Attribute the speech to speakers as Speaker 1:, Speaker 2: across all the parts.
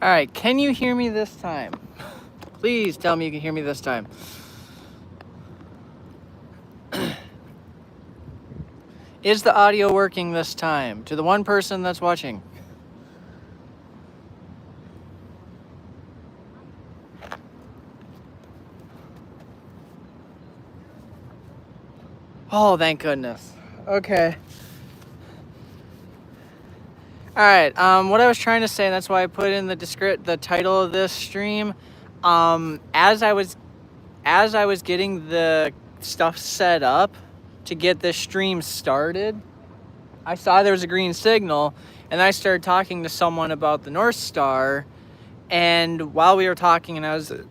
Speaker 1: All right, can you hear me this time? Please tell me you can hear me this time. Is the audio working this time? To the one person that's watching. Oh, thank goodness. Okay. All right. What I was trying to say, and that's why I put in the title of this stream. As I was getting the stuff set up to get this stream started, I saw there was a green signal, and I started talking to someone about the North Star. And while we were talking, and I was in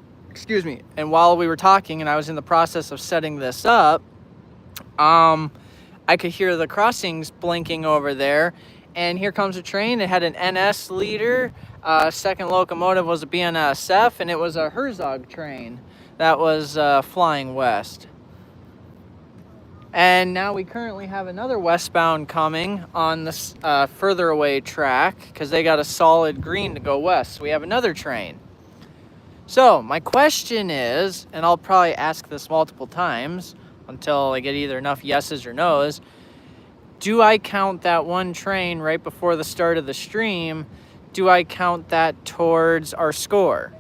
Speaker 1: the process of setting this up, I could hear the crossings blinking over there, and here comes a train. It had an NS leader. Second locomotive was a BNSF, and it was a Herzog train that was flying west. And now we currently have another westbound coming on this further away track because they got a solid green to go west. So we have another train. So my question is, and I'll probably ask this multiple times until I get either enough yeses or nos, do I count that one train right before the start of the stream? Do I count that towards our score?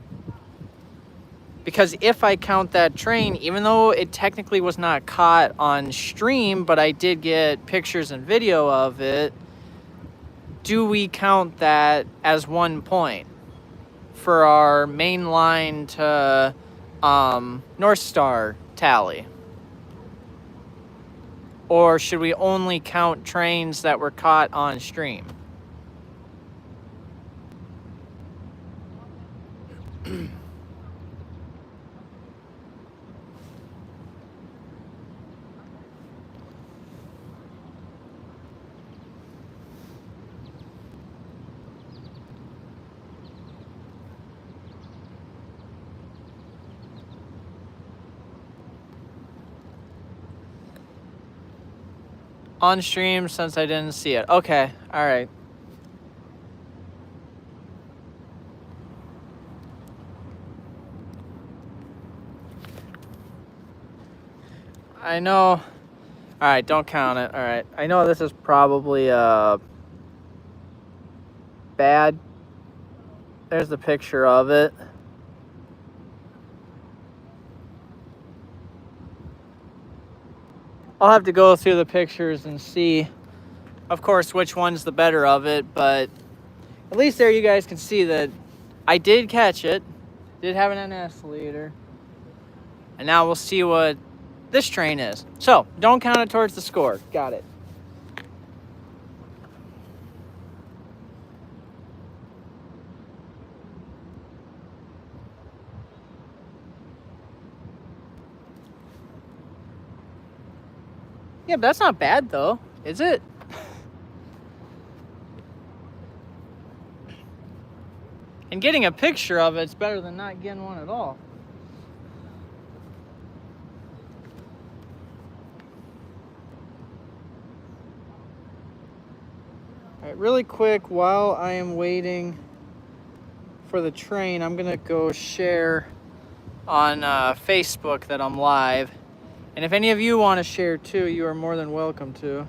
Speaker 1: Because if I count that train, even though it technically was not caught on stream, but I did get pictures and video of it, do we count that as 1 point for our main line to North Star tally? Or should we only count trains that were caught on stream? On stream since I didn't see it. Okay, all right. I know. All right, don't count it. All right. I know this is probably bad. There's the picture of it. I'll have to go through the pictures and see, of course, which one's the better of it, but at least there you guys can see that I did catch it, did have an NS leader, and now we'll see what this train is. So, don't count it towards the score. Got it. Yeah, but that's not bad though, is it? And getting a picture of it's better than not getting one at all. All right, really quick, while I am waiting for the train, I'm gonna go share on Facebook that I'm live. And if any of you want to share too, you are more than welcome to.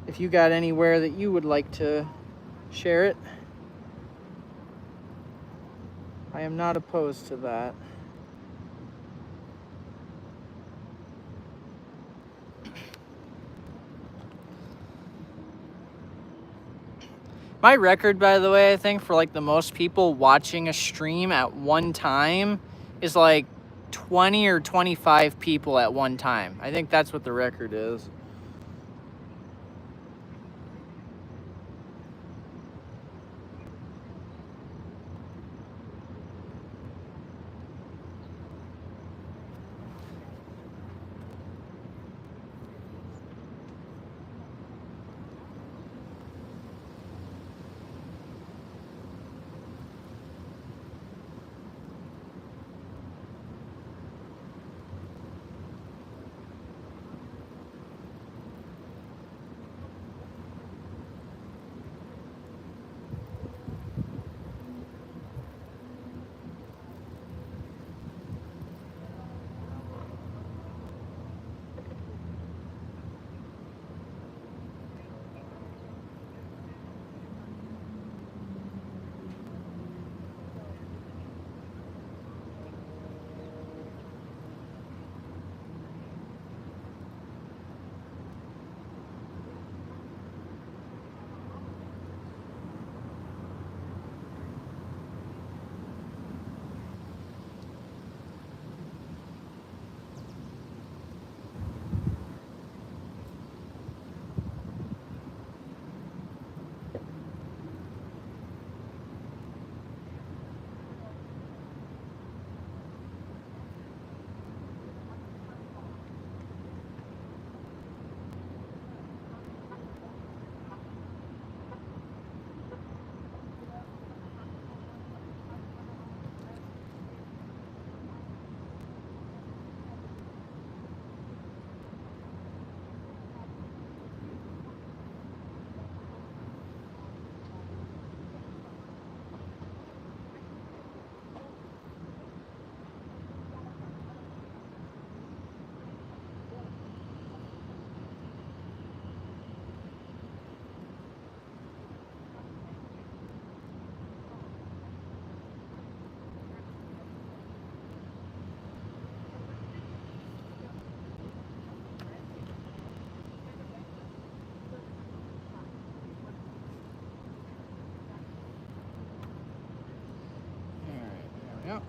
Speaker 1: If you got anywhere that you would like to share it, I am not opposed to that. My record, by the way, I think for like the most people watching a stream at one time is like 20 or 25 people at one time. I think that's what the record is. go.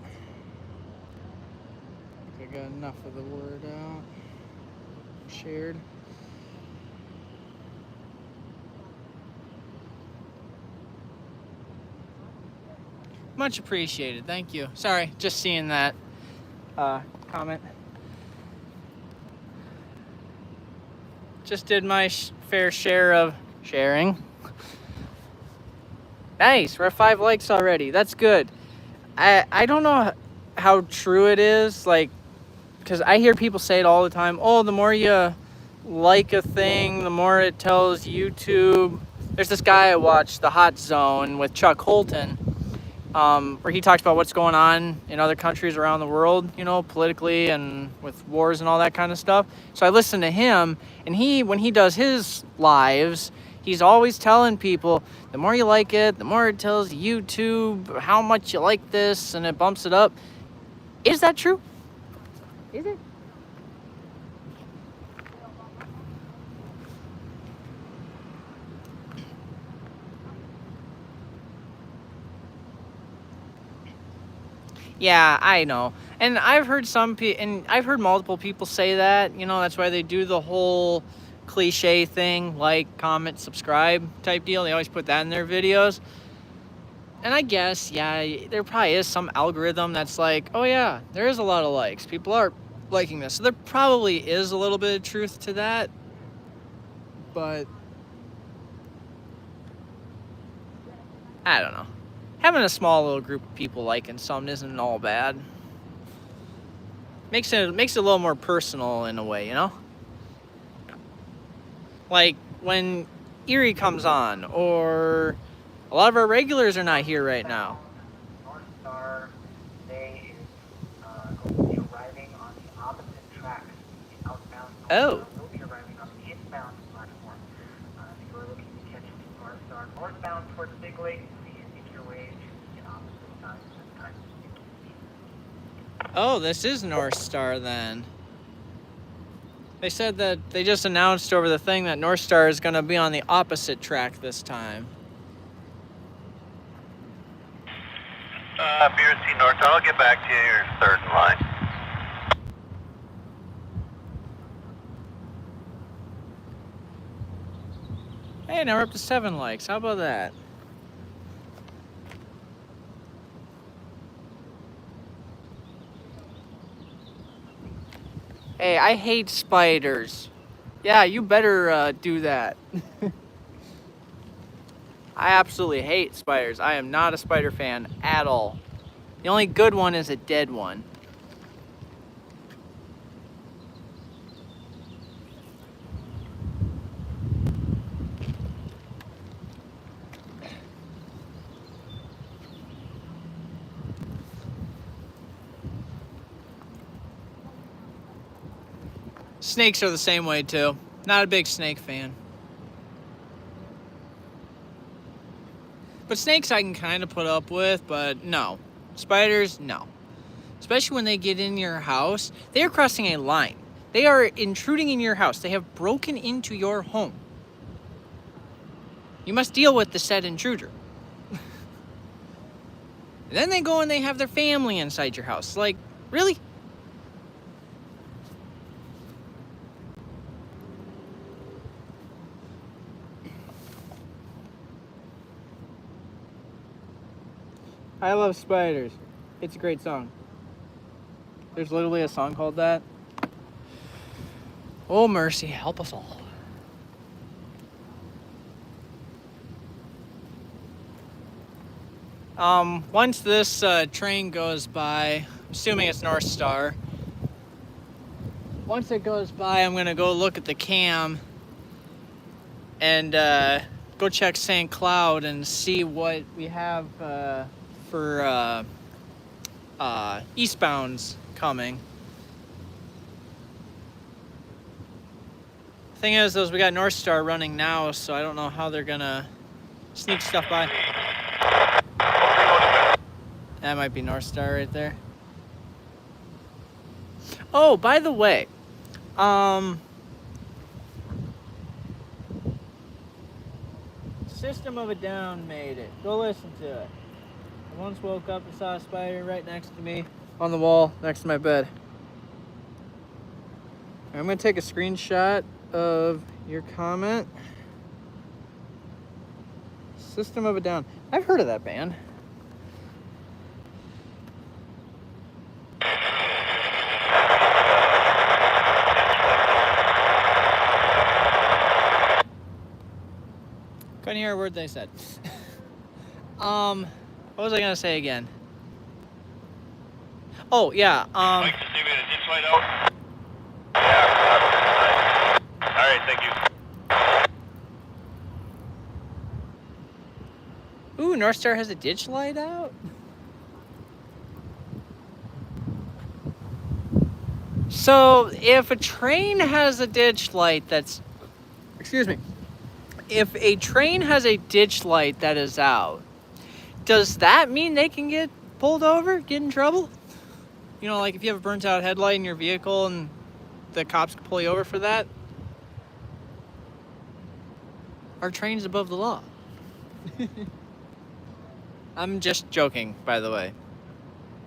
Speaker 1: I think I got enough of the word out. Shared. Much appreciated. Thank you. Sorry, just seeing that comment. Just did my fair share of sharing. Nice, we're at 5 likes already. That's good. I don't know how true it is, like, because I hear people say it all the time. Oh, the more you like a thing, the more it tells YouTube. There's this guy I watched, The Hot Zone, with Chuck Holton, where he talks about what's going on in other countries around the world, you know, politically and with wars and all that kind of stuff. So I listen to him, and when he does his lives, he's always telling people, the more you like it, the more it tells YouTube how much you like this, and it bumps it up. Is that true? Is it? Yeah, I know. And I've heard multiple people say that, you know, that's why they do the whole cliche thing, like, comment, subscribe type deal. They always put that in their videos. And I guess, yeah, there probably is some algorithm that's like, oh yeah, there is a lot of likes. People are liking this. So there probably is a little bit of truth to that. But I don't know. Having a small little group of people liking something isn't all bad. Makes it a little more personal in a way, you know? Like when Erie comes on, or a lot of our regulars are not here right now.
Speaker 2: North Star today is going to be arriving on the opposite track, the outbound.
Speaker 1: Oh.
Speaker 2: Will be arriving on the inbound platform. If you are looking to catch the North Star northbound towards Big Lake, please make your way to the opposite side this time.
Speaker 1: Oh, this is North Star then. They said that they just announced over the thing that North Star is going to be on the opposite track this time.
Speaker 3: BRC North, I'll get back to you. You're third in line.
Speaker 1: Hey, now we're up to 7 likes. How about that? Hey, I hate spiders. Yeah, you better do that. I absolutely hate spiders. I am not a spider fan at all. The only good one is a dead one. Snakes are the same way too. Not a big snake fan. But snakes I can kind of put up with, but no. Spiders, no. Especially when they get in your house. They are crossing a line. They are intruding in your house. They have broken into your home. You must deal with the said intruder. And then they go and they have their family inside your house. Like, really? I love spiders. It's a great song. There's literally a song called that. Oh, mercy, help us all. Once this train goes by, assuming it's North Star, once it goes by, I'm gonna go look at the cam and go check St. Cloud and see what we have for eastbounds coming. Thing is, we got North Star running now, so I don't know how they're gonna sneak stuff by. That might be North Star right there. Oh, by the way, System of a Down made it. Go listen to it. Once woke up and saw a spider right next to me on the wall next to my bed. I'm gonna take a screenshot of your comment. System of a Down. I've heard of that band. Couldn't hear a word they said. What was I gonna say again? Oh yeah.
Speaker 3: Mike, just leave it a ditch light out. Yeah. All right, thank you.
Speaker 1: Ooh, North Star has a ditch light out. So if a train has a ditch light that's, excuse me, if a train has a ditch light that is out, does that mean they can get pulled over, get in trouble? You know, like if you have a burnt out headlight in your vehicle and the cops can pull you over for that? Are trains above the law? I'm just joking, by the way.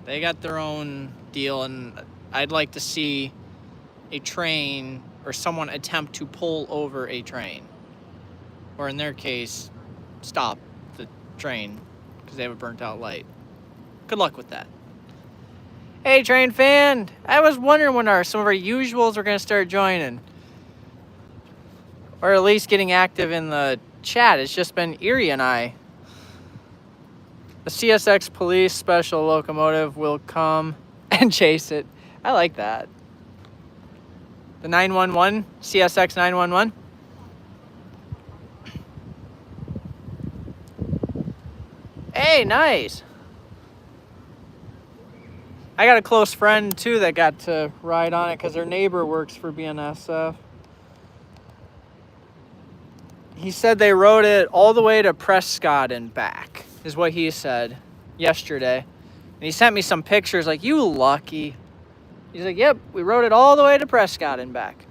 Speaker 1: They got their own deal, and I'd like to see a train or someone attempt to pull over a train. Or in their case, stop the train because they have a burnt out light. Good luck with that. Hey, train fan! I was wondering when some of our usuals were going to start joining. Or at least getting active in the chat. It's just been Erie and I. The CSX police special locomotive will come and chase it. I like that. The 911, CSX 911. Hey, nice. I got a close friend too that got to ride on it because their neighbor works for BNSF. He said they rode it all the way to Prescott and back, is what he said yesterday. And he sent me some pictures like, you lucky. He's like, yep, we rode it all the way to Prescott and back.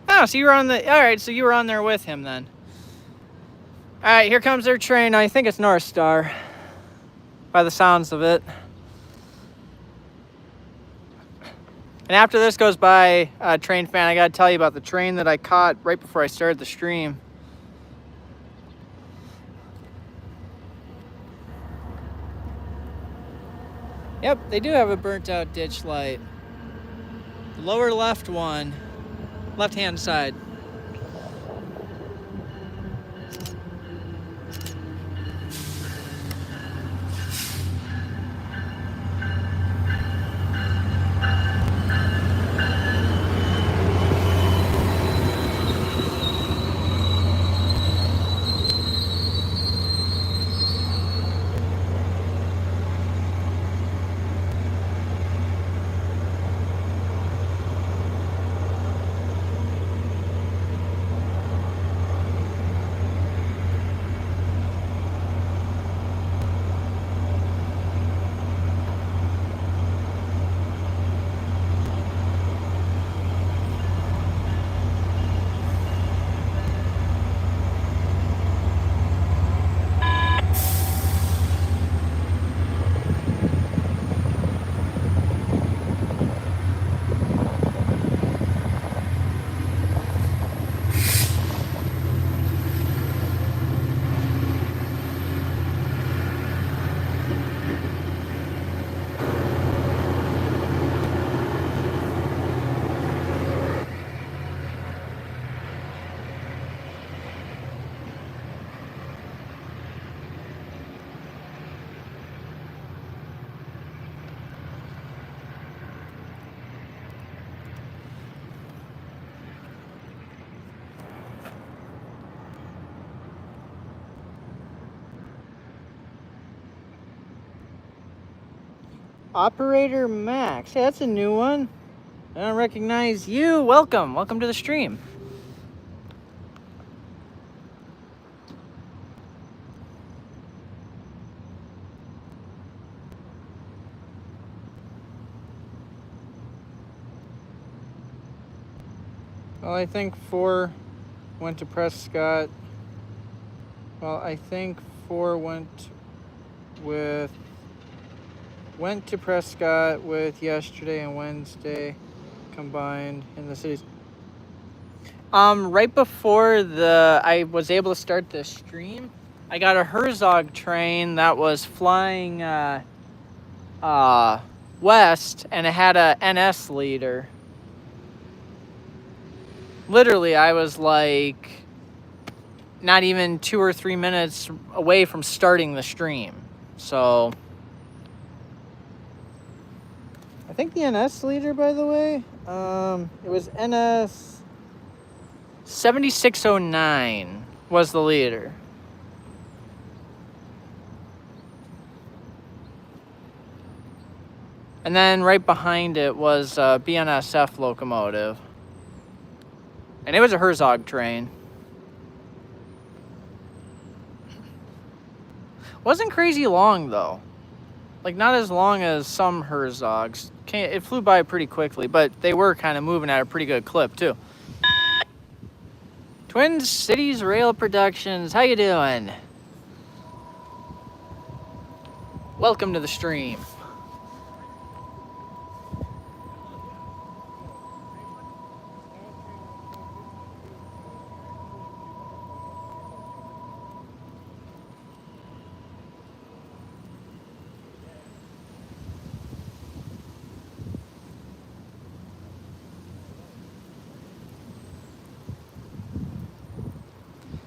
Speaker 1: Oh, so you were on the, all right, so you were on there with him then. All right, here comes their train. I think it's North Star, by the sounds of it. And after this goes by, train fan, I gotta tell you about the train that I caught right before I started the stream. Yep, they do have a burnt out ditch light. The lower left one, left-hand side. Operator Max. Hey, that's a new one. I don't recognize you. Welcome. Welcome to the stream. Well, I think for went to Prescott. Well, I think 4 went to Prescott with yesterday and Wednesday combined in the cities. Right before I was able to start the stream, I got a Herzog train that was flying west, and it had a NS leader. Literally, I was like not even 2 or 3 minutes away from starting the stream. So I think the NS leader, by the way, it was NS 7609 was the leader. And then right behind it was a BNSF locomotive. And it was a Herzog train. Wasn't crazy long, though. Like, not as long as some Herzogs. It flew by pretty quickly, but they were kind of moving at a pretty good clip, too. Twin Cities Rail Productions, how you doing? Welcome to the stream.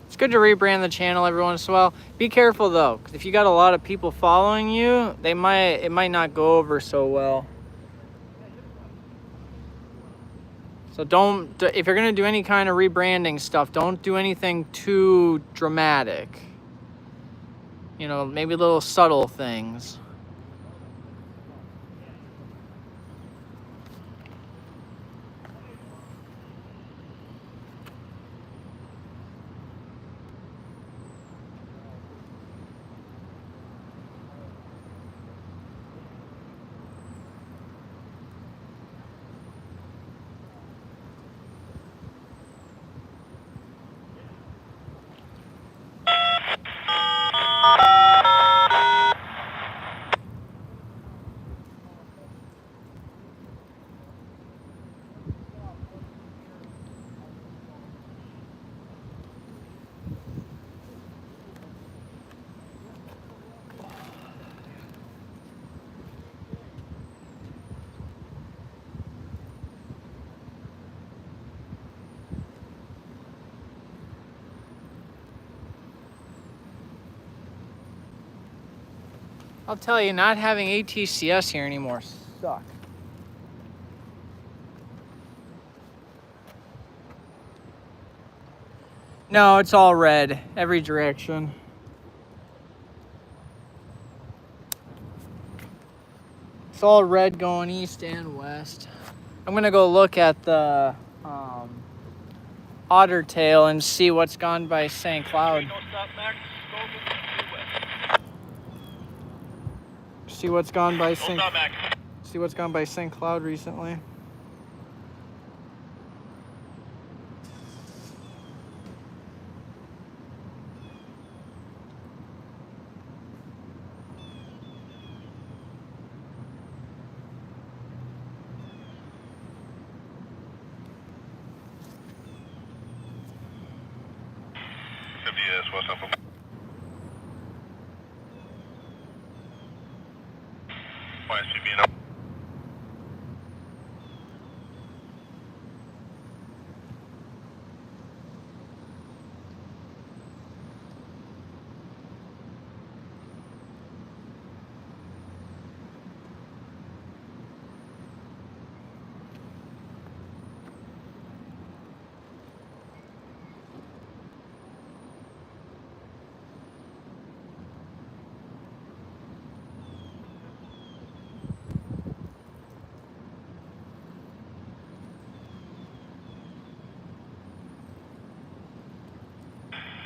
Speaker 1: It's good to rebrand the channel every once in a while. Be careful though, because if you got a lot of people following you, it might not go over so well. So if you're gonna do any kind of rebranding stuff, don't do anything too dramatic. You know, maybe little subtle things. I'll tell you, not having ATCS here anymore sucks. No, it's all red, every direction. It's all red going east and west. I'm gonna go look at the Otter Tail and see what's gone by St. Cloud. See what's gone by St. Cloud recently.
Speaker 3: Yes, what's up? YCB.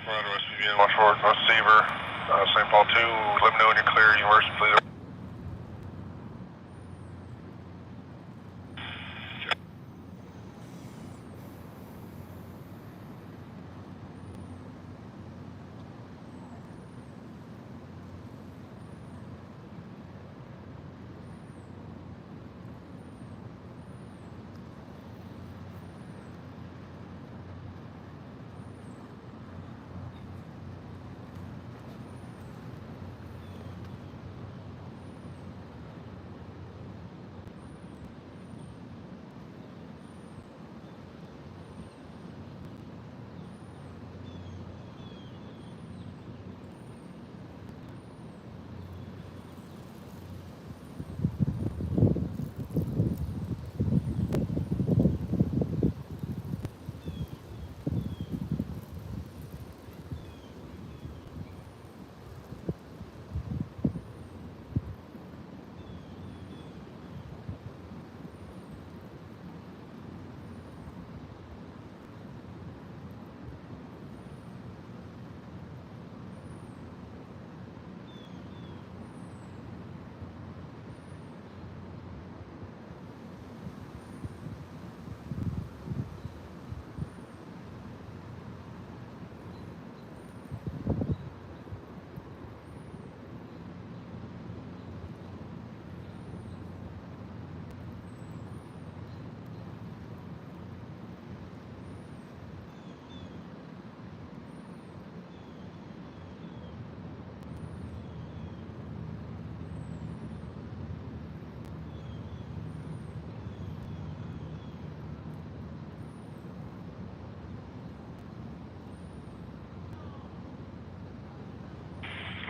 Speaker 3: Roger, SPVN, watch forward, North Seaver, St. Paul 2, let me know when you're clear, University, please.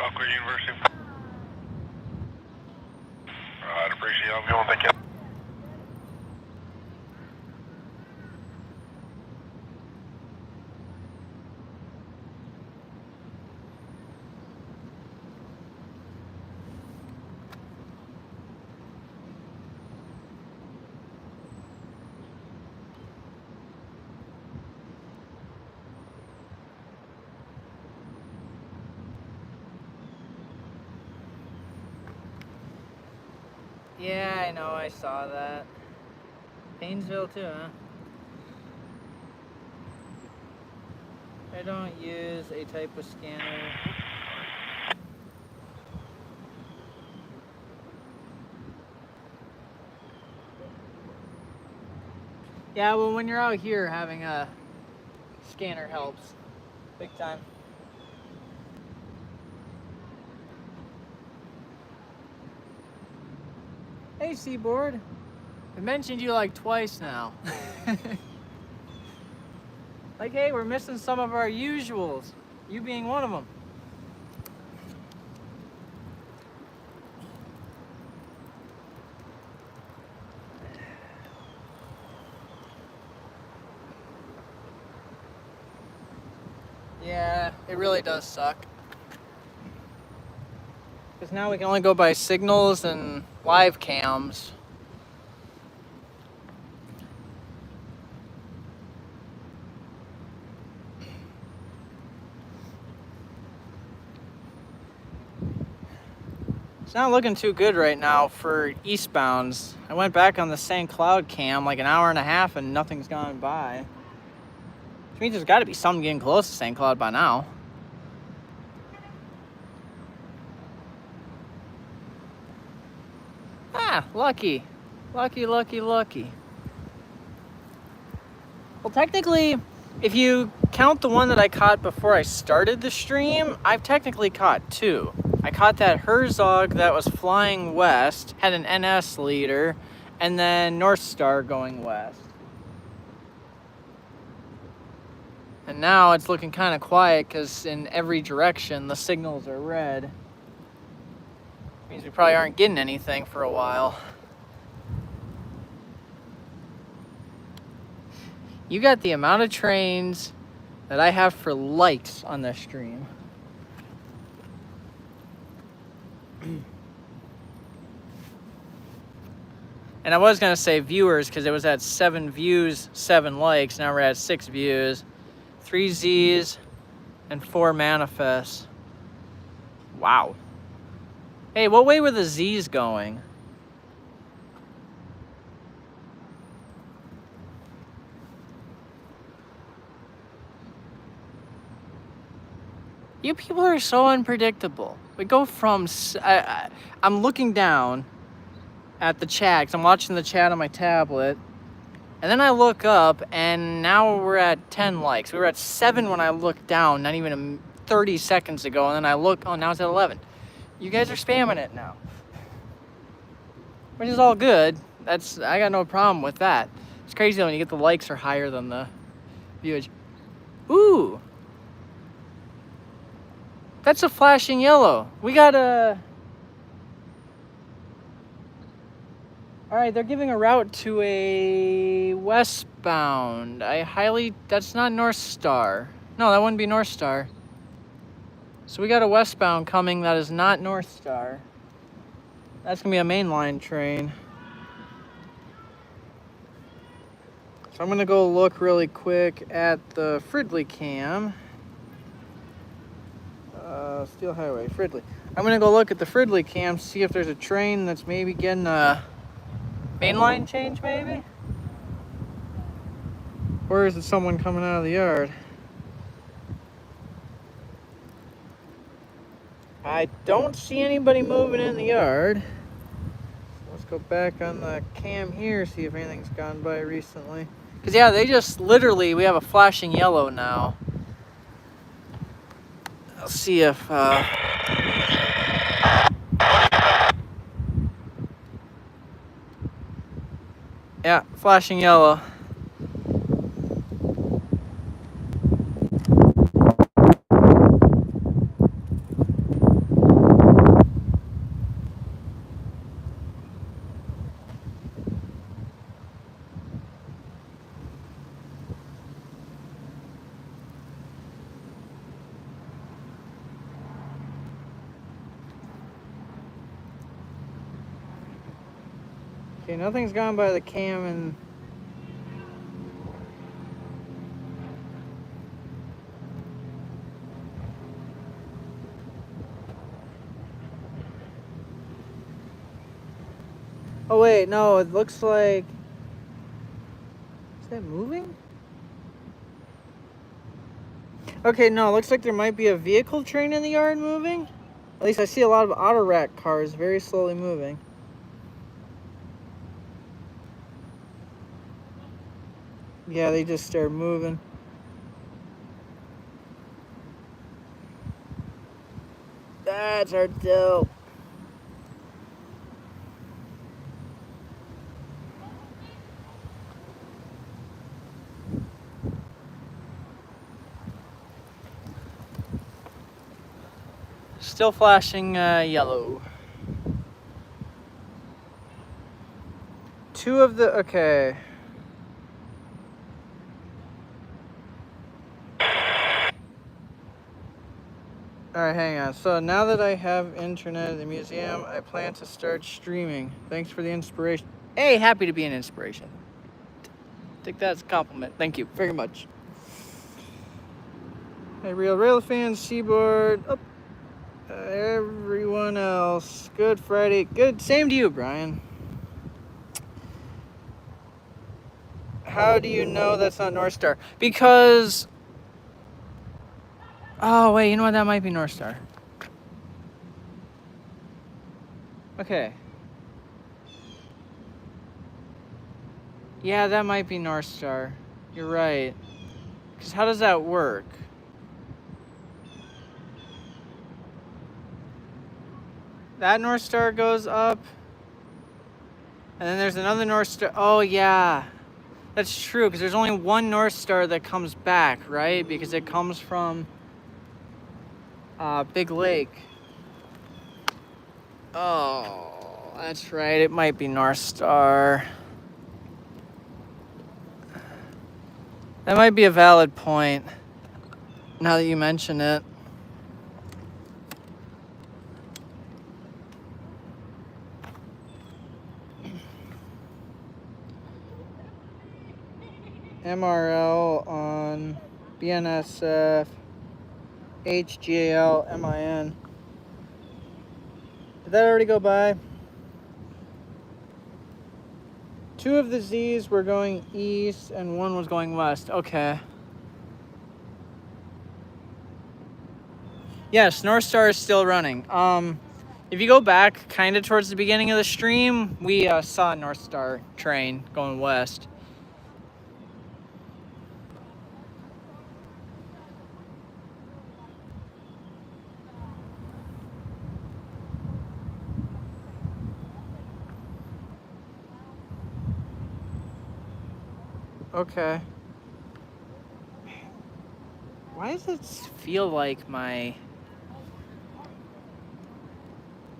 Speaker 3: All clear, University. Alright, appreciate y'all going. Thank you.
Speaker 1: Yeah, I know, I saw that. Painesville too, huh? I don't use a type of scanner. Yeah, well, when you're out here, having a scanner helps. Big time. Hey, Seaboard. I mentioned you like twice now. Like, hey, we're missing some of our usuals. You being one of them. Yeah, it really does suck. Because now we can only go by signals and live cams. It's not looking too good right now for eastbounds. I went back on the St. Cloud cam like an hour and a half and nothing's gone by. Which means there's got to be something getting close to St. Cloud by now. Ah, lucky. Lucky, lucky, lucky. Well, technically, if you count the one that I caught before I started the stream, I've technically caught two. I caught that Herzog that was flying west, had an NS leader, and then North Star going west. And now it's looking kind of quiet because in every direction the signals are red. Means we probably aren't getting anything for a while. You got the amount of trains that I have for likes on this stream. And I was gonna say viewers because it was at 7 views, 7 likes. Now we're at 6 views, 3 Z's, and 4 manifests. Wow. Hey, what way were the Z's going? You people are so unpredictable. We go from... I'm looking down at the chat, because I'm watching the chat on my tablet, and then I look up, and now we're at 10 likes. We were at 7 when I looked down, not even 30 seconds ago, and then I look, oh, now it's at 11. You guys are spamming it now. Which is all good. I got no problem with that. It's crazy though when you get the likes are higher than the viewage. Ooh! That's a flashing yellow. We got a... Alright, they're giving a route to a westbound. That's not North Star. No, that wouldn't be North Star. So we got a westbound coming that is not North Star. That's gonna be a mainline train. So I'm gonna go look really quick at the Fridley cam. Steel Highway, Fridley. I'm gonna go look at the Fridley cam, see if there's a train that's maybe getting a mainline change, maybe? Or is it someone coming out of the yard? I don't see anybody moving in the yard. Let's go back on the cam here, see if anything's gone by recently. Because, yeah, they just literally, we have a flashing yellow now. I'll see if, yeah, flashing yellow. Okay, nothing's gone by the cam and... Oh wait, no, it looks like... Is that moving? Okay, no, it looks like there might be a vehicle train in the yard moving. At least I see a lot of auto rack cars very slowly moving. Yeah, they just started moving. That's hard to tell. Still flashing yellow. Two of the... Okay. Alright, hang on. So now that I have internet at the museum, I plan to start streaming. Thanks for the inspiration. Hey, happy to be an inspiration. Take that as a compliment. Thank you very much. Hey, Rail fans, Seaboard. Oh, everyone else. Good Friday. Good. Same to you, Brian. How do you know that's not North Star? Because... Oh, wait, you know what? That might be North Star. Okay. Yeah, that might be North Star. You're right. Because how does that work? That North Star goes up. And then there's another North Star. Oh, yeah. That's true, because there's only one North Star that comes back, right? Because it comes from Big Lake. Oh, that's right. It might be North Star. That might be a valid point, now that you mention it. MRL on BNSF, HGAL, MIN. Did that already go by? Two of the Z's were going east and one was going west. Okay. Yes, North Star is still running. If you go back kind of towards the beginning of the stream, we saw a North Star train going west. Okay. Why does it feel like my...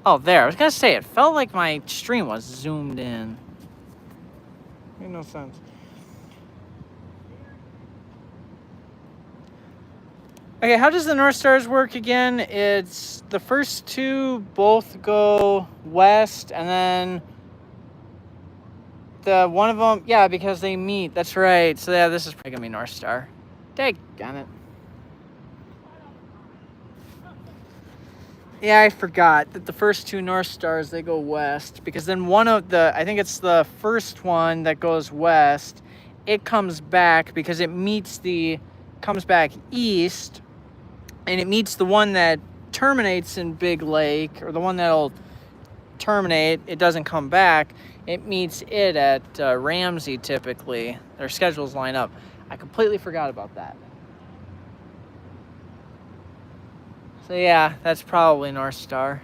Speaker 1: Oh, there. I was going to say, it felt like my stream was zoomed in. Made no sense. Okay, how does the North Stars work again? It's the first two both go west, and then the one of them, yeah, because they meet. That's right. So yeah, this is probably gonna be North Star. Daggone it. Yeah, I forgot that the first two North Stars, they go west, because then one of the, I think it's the first one that goes west, it comes back because it meets the, comes back east, and it meets the one that terminates in Big Lake, or the one that'll terminate, it doesn't come back, it meets it at Ramsey typically. Their schedules line up. I completely forgot about that. So yeah, that's probably North Star.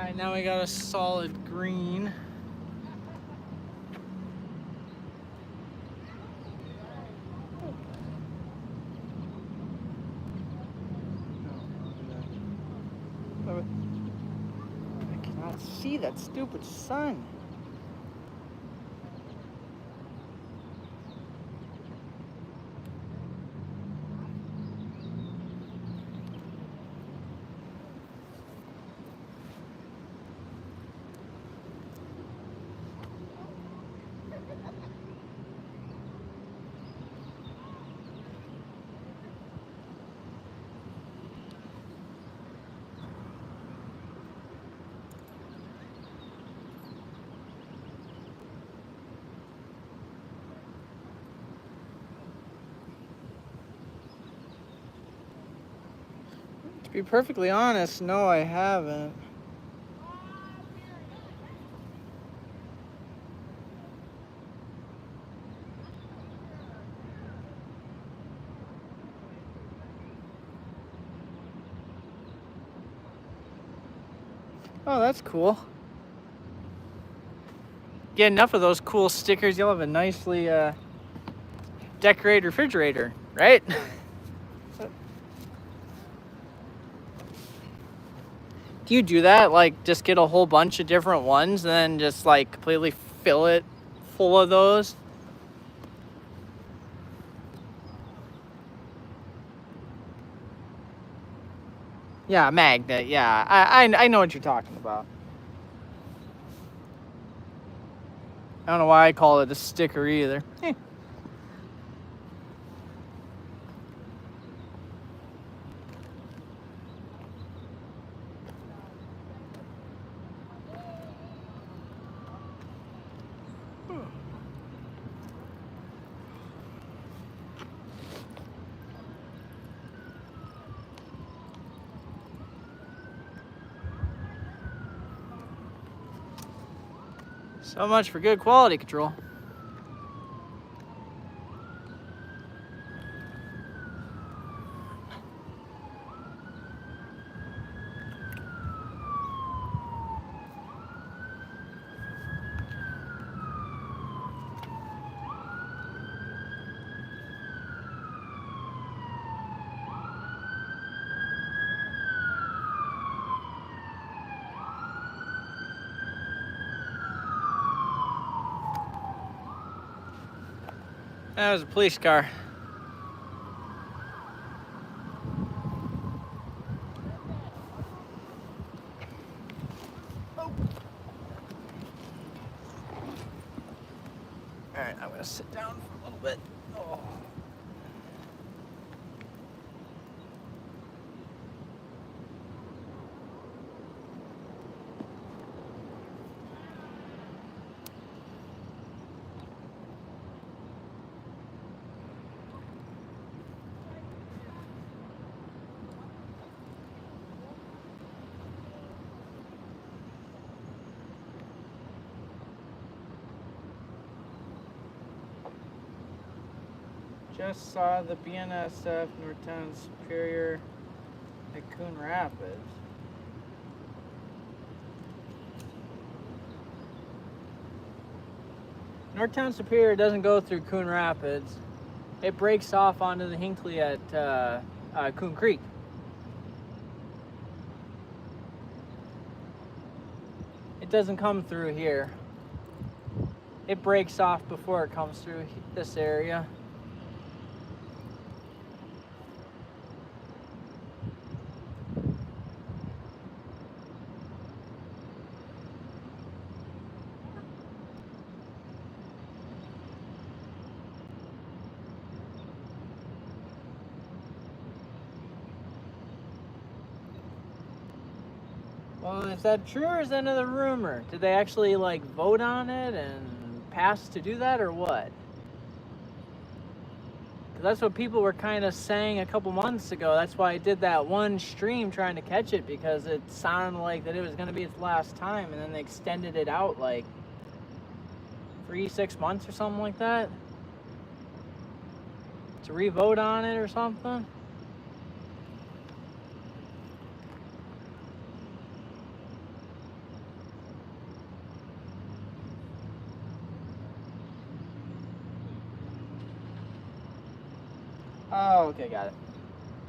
Speaker 1: Alright, now we got a solid green. I cannot see that stupid sun. To be perfectly honest, no, I haven't. Oh, that's cool. Get enough of those cool stickers, you'll have a nicely decorated refrigerator, right? Do you do that? Like, just get a whole bunch of different ones and then just like completely fill it full of those? Yeah, magnet. Yeah, I know what you're talking about. I don't know why I call it a sticker either. So much for good quality control. That was a police car. Alright, I'm gonna sit down for a little bit. Oh. Just saw the BNSF Northtown Superior at Coon Rapids. Northtown Superior doesn't go through Coon Rapids. It breaks off onto the Hinckley at Coon Creek. It doesn't come through here. It breaks off before it comes through this area. Well, is that true or is that another rumor? Did they actually like vote on it and pass to do that or what? 'Cause that's what people were kind of saying a couple months ago. That's why I did that one stream trying to catch it, because it sounded like that it was going to be its last time, and then they extended it out like 6 months or something like that to re-vote on it or something. Oh, okay, got it.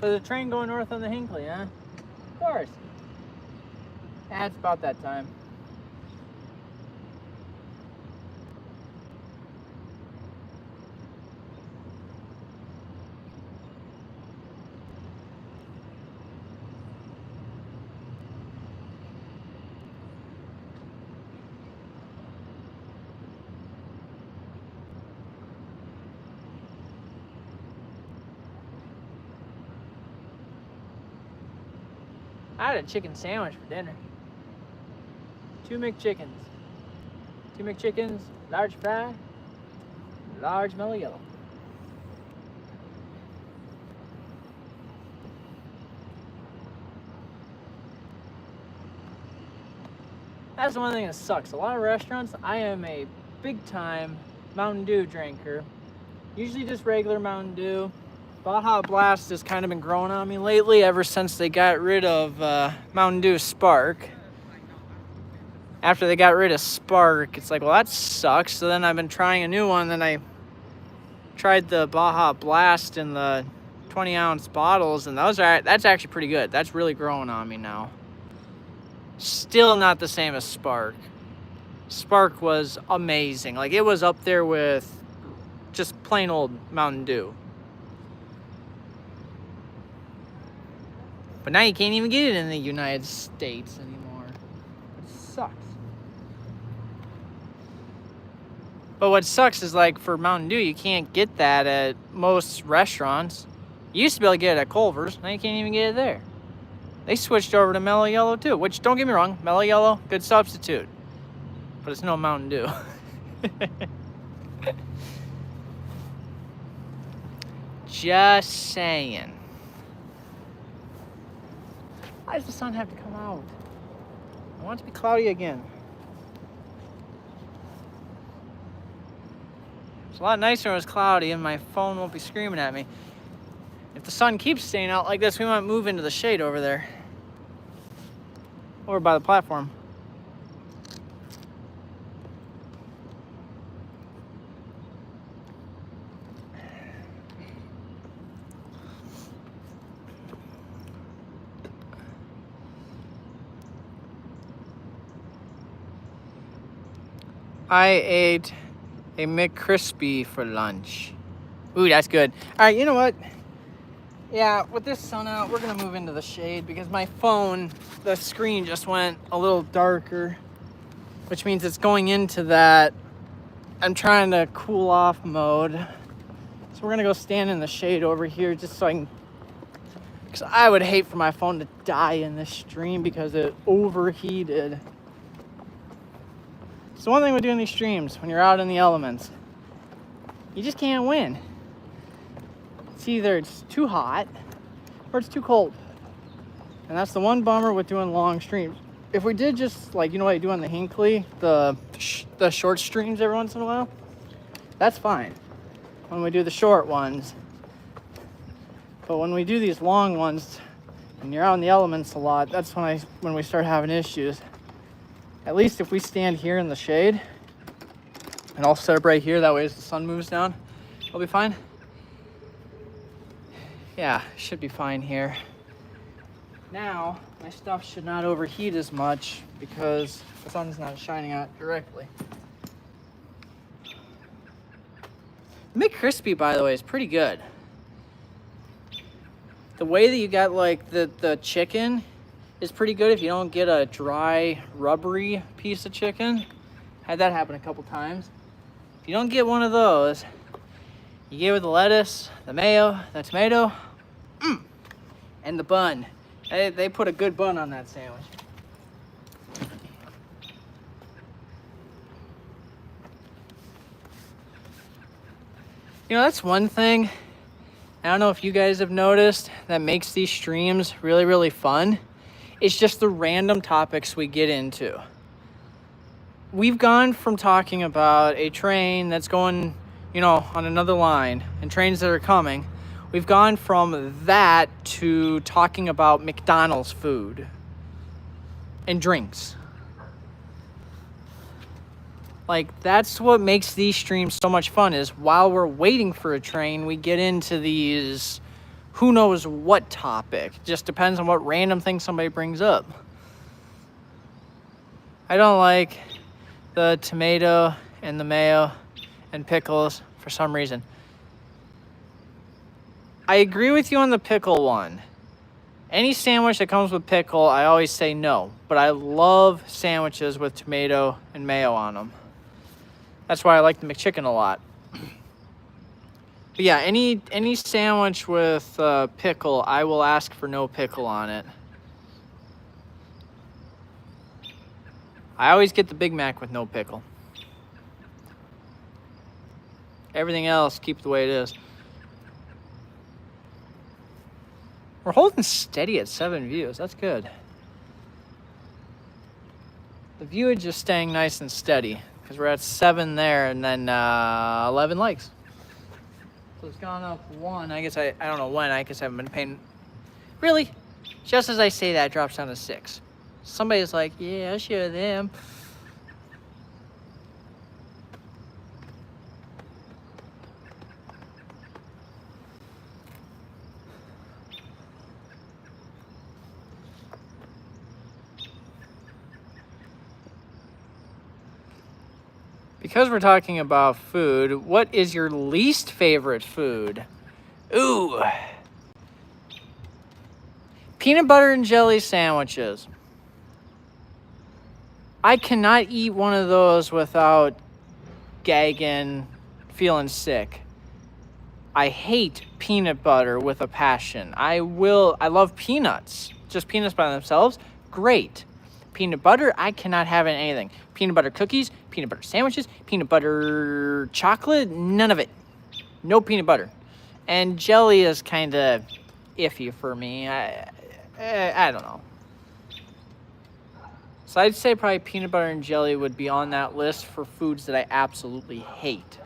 Speaker 1: So the train going north on the Hinckley, huh? Of course. Yeah, it's about that time. I had a chicken sandwich for dinner. 2 McChickens. 2 McChickens, large fry, large mellow yellow. That's the one thing that sucks. A lot of restaurants, I am a big time Mountain Dew drinker. Usually just regular Mountain Dew. Baja Blast has kind of been growing on me lately ever since they got rid of Mountain Dew Spark. After they got rid of Spark, it's like, well, that sucks. So then I've been trying a new one. Then I tried the Baja Blast in the 20-ounce bottles, and that's actually pretty good. That's really growing on me now. Still not the same as Spark. Spark was amazing. Like, it was up there with just plain old Mountain Dew. But now you can't even get it in the United States anymore. It sucks. But what sucks is, like, for Mountain Dew, you can't get that at most restaurants. You used to be able to get it at Culver's. Now you can't even get it there. They switched over to Mellow Yellow too, which, don't get me wrong, Mellow Yellow, good substitute. But it's no Mountain Dew. Just saying. Why does the sun have to come out? I want it to be cloudy again. It's a lot nicer when it's cloudy and my phone won't be screaming at me. If the sun keeps staying out like this, we might move into the shade over there. Over by the platform. I ate a McCrispy for lunch. Ooh, that's good. All right, you know what? Yeah, with this sun out, we're gonna move into the shade because my phone, the screen just went a little darker, which means it's going into that I'm trying to cool off mode. So we're gonna go stand in the shade over here just so I can, because I would hate for my phone to die in this stream because it overheated. So one thing with doing these streams, when you're out in the elements, you just can't win. It's either it's too hot or it's too cold. And that's the one bummer with doing long streams. If we did just, like, you know what you do on the Hinckley, the short streams every once in a while, that's fine when we do the short ones. But when we do these long ones and you're out in the elements a lot, that's when we start having issues. At least if we stand here in the shade, and I'll set up right here, that way as the sun moves down, it'll be fine. Yeah, should be fine here. Now, my stuff should not overheat as much because the sun's not shining out directly. McCrispy, by the way, is pretty good. The way that you got, like, the chicken is pretty good if you don't get a dry, rubbery piece of chicken. Had that happen a couple times. If you don't get one of those, you get with the lettuce, the mayo, the tomato, and the bun. They put a good bun on that sandwich. You know, that's one thing, I don't know if you guys have noticed, that makes these streams really, really fun. It's just the random topics we get into. We've gone from talking about a train that's going, you know, on another line and trains that are coming. We've gone from that to talking about McDonald's food and drinks. Like, that's what makes these streams so much fun, is while we're waiting for a train, we get into these who knows what topic. Just depends on what random thing somebody brings up. I don't like the tomato and the mayo and pickles for some reason. I agree with you on the pickle one. Any sandwich that comes with pickle, I always say no. But I love sandwiches with tomato and mayo on them. That's why I like the McChicken a lot. But yeah, any sandwich with pickle, I will ask for no pickle on it. I always get the Big Mac with no pickle. Everything else, keep it the way it is. We're holding steady at 7 views. That's good. The viewage is staying nice and steady because we're at 7 there and then 11 likes. So it's gone up 1. I guess I don't know when. I guess I haven't been paying. Really? Just as I say that, it drops down to 6. Somebody's like, yeah, I'll show them. Because we're talking about food, what is your least favorite food? Ooh. Peanut butter and jelly sandwiches. I cannot eat one of those without gagging, feeling sick. I hate peanut butter with a passion. I love peanuts. Just peanuts by themselves, great. Peanut butter, I cannot have in anything. Peanut butter cookies, peanut butter sandwiches, peanut butter chocolate, none of it. No peanut butter. And jelly is kind of iffy for me. I don't know. So I'd say probably peanut butter and jelly would be on that list for foods that I absolutely hate.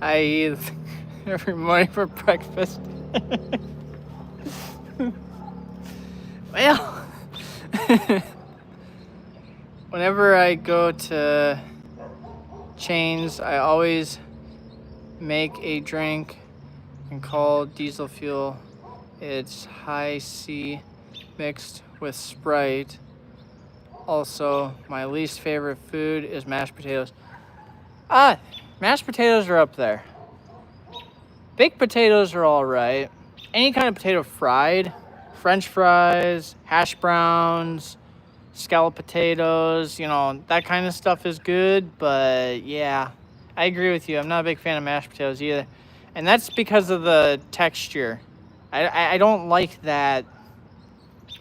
Speaker 1: I eat every morning for breakfast. Well, whenever I go to Chains, I always make a drink and call diesel fuel. It's high C mixed with Sprite. Also, my least favorite food is mashed potatoes. Mashed potatoes are up there. Baked potatoes are all right. Any kind of potato fried, French fries, hash browns, scalloped potatoes, that kind of stuff is good. But yeah, I agree with you. I'm not a big fan of mashed potatoes either. And that's because of the texture. I don't like that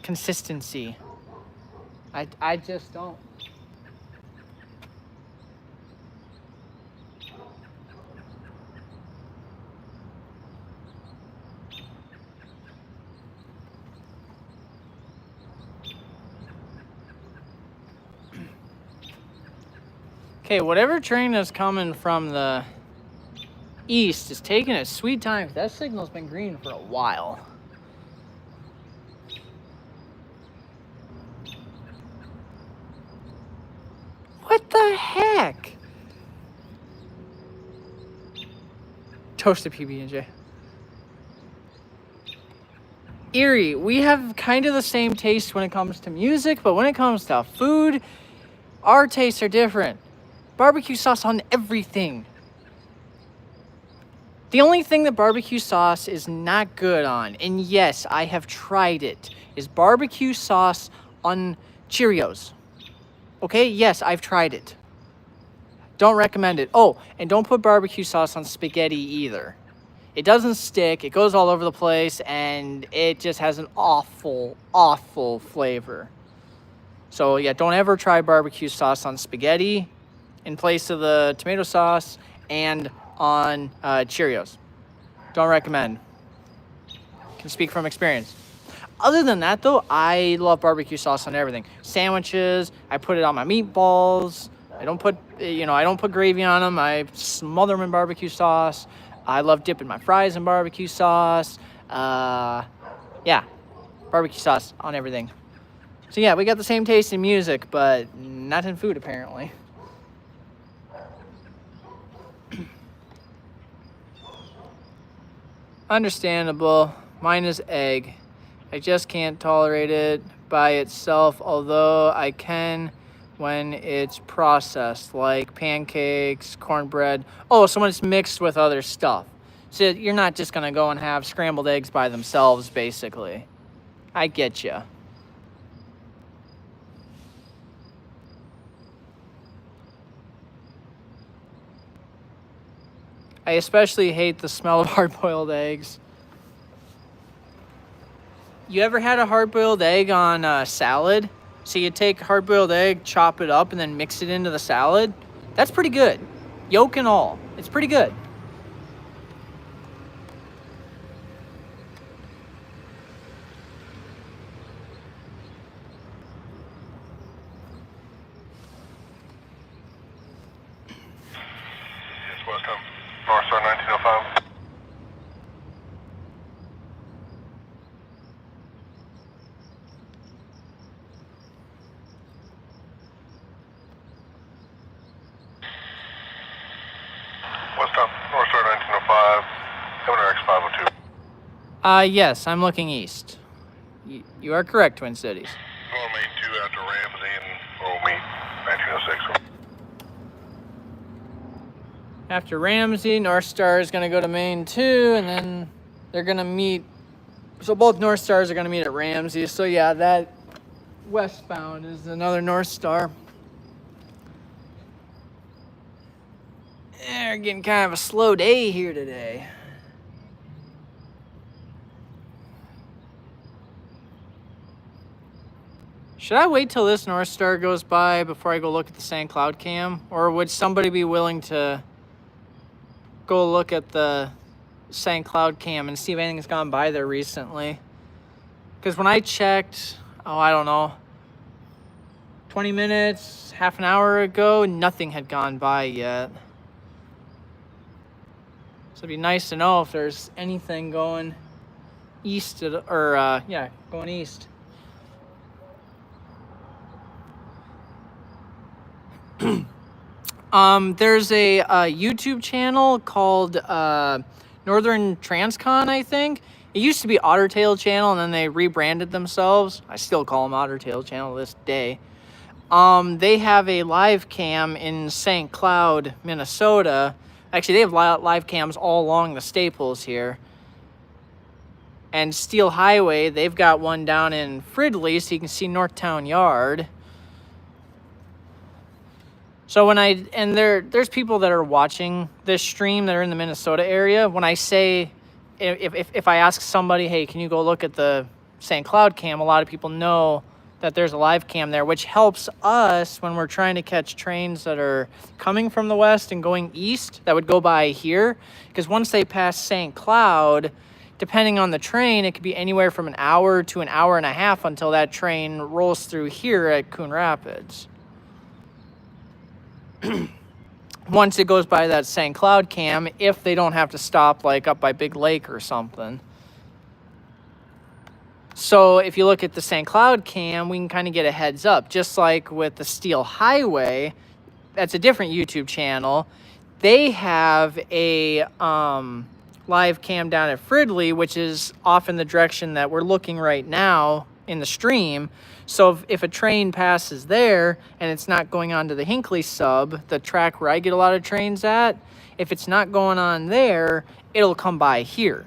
Speaker 1: consistency. I just don't. Okay, whatever train is coming from the east is taking its sweet time. That signal's been green for a while. What the heck? Toasted PB&J. Erie, we have kind of the same taste when it comes to music, but when it comes to food, our tastes are different. Barbecue sauce on everything. The only thing that barbecue sauce is not good on, and yes, I have tried it, is barbecue sauce on Cheerios. Okay, yes, I've tried it. Don't recommend it. Oh, and don't put barbecue sauce on spaghetti either. It doesn't stick, it goes all over the place, and it just has an awful, awful flavor. So yeah, don't ever try barbecue sauce on spaghetti in place of the tomato sauce and on Cheerios. Don't recommend. Can speak from experience. Other than that though, I love barbecue sauce on everything. Sandwiches, I put it on my meatballs. I don't put gravy on them. I smother them in barbecue sauce. I love dipping my fries in barbecue sauce. Yeah, barbecue sauce on everything. So yeah, we got the same taste in music, but not in food apparently. Understandable. Mine is egg. I just can't tolerate it by itself, although I can when it's processed, like pancakes, cornbread. Oh, so when it's mixed with other stuff. So you're not just gonna go and have scrambled eggs by themselves, basically. I get you. I especially hate the smell of hard-boiled eggs. You ever had a hard-boiled egg on salad? So you take hard-boiled egg, chop it up, and then mix it into the salad? That's pretty good. Yolk and all. It's pretty good.
Speaker 3: It's westbound North Star 1905. Westbound North Star 1905. Governor X502.
Speaker 1: Yes, I'm looking east. You are correct, Twin Cities.
Speaker 3: Going main 2 after Ramsey and we'll meet 1906.
Speaker 1: After Ramsey, North Star is going to go to Main 2, and then they're going to meet. So both North Stars are going to meet at Ramsey. So yeah, that westbound is another North Star. We're getting kind of a slow day here today. Should I wait till this North Star goes by before I go look at the St. Cloud cam? Or would somebody be willing to go look at the St. Cloud cam and see if anything's gone by there recently? Because when I checked, I don't know, 20 minutes, half an hour ago, nothing had gone by yet. So it'd be nice to know if there's anything going east, going east. There's a YouTube channel called Northern Transcon, I think. It used to be Otter Tail Channel, and then they rebranded themselves. I still call them Otter Tail Channel to this day. They have a live cam in St. Cloud, Minnesota. Actually, they have live cams all along the staples here. And Steel Highway, they've got one down in Fridley, so you can see Northtown Yard. So there's people that are watching this stream that are in the Minnesota area. When I say, if I ask somebody, hey, can you go look at the St. Cloud cam? A lot of people know that there's a live cam there, which helps us when we're trying to catch trains that are coming from the west and going east that would go by here. Because once they pass St. Cloud, depending on the train, it could be anywhere from an hour to an hour and a half until that train rolls through here at Coon Rapids. Once it goes by that St. Cloud cam, if they don't have to stop like up by Big Lake or something. So if you look at the St. Cloud cam, we can kind of get a heads up. Just like with the Steel Highway, that's a different YouTube channel. They have a live cam down at Fridley, which is off in the direction that we're looking right now in the stream. So if a train passes there and it's not going on to the Hinckley sub, the track where I get a lot of trains at, if it's not going on there, it'll come by here.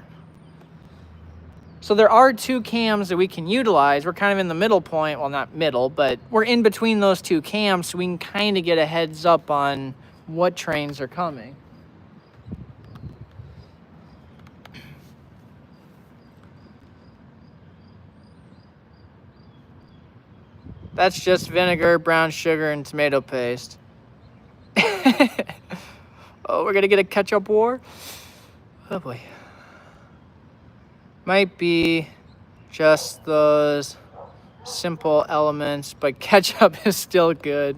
Speaker 1: So there are two cams that we can utilize. We're kind of in the middle point. Well, not middle, but we're in between those two cams, so we can kind of get a heads up on what trains are coming. That's just vinegar, brown sugar, and tomato paste. Oh, we're gonna get a ketchup war? Oh boy. Might be just those simple elements, but ketchup is still good.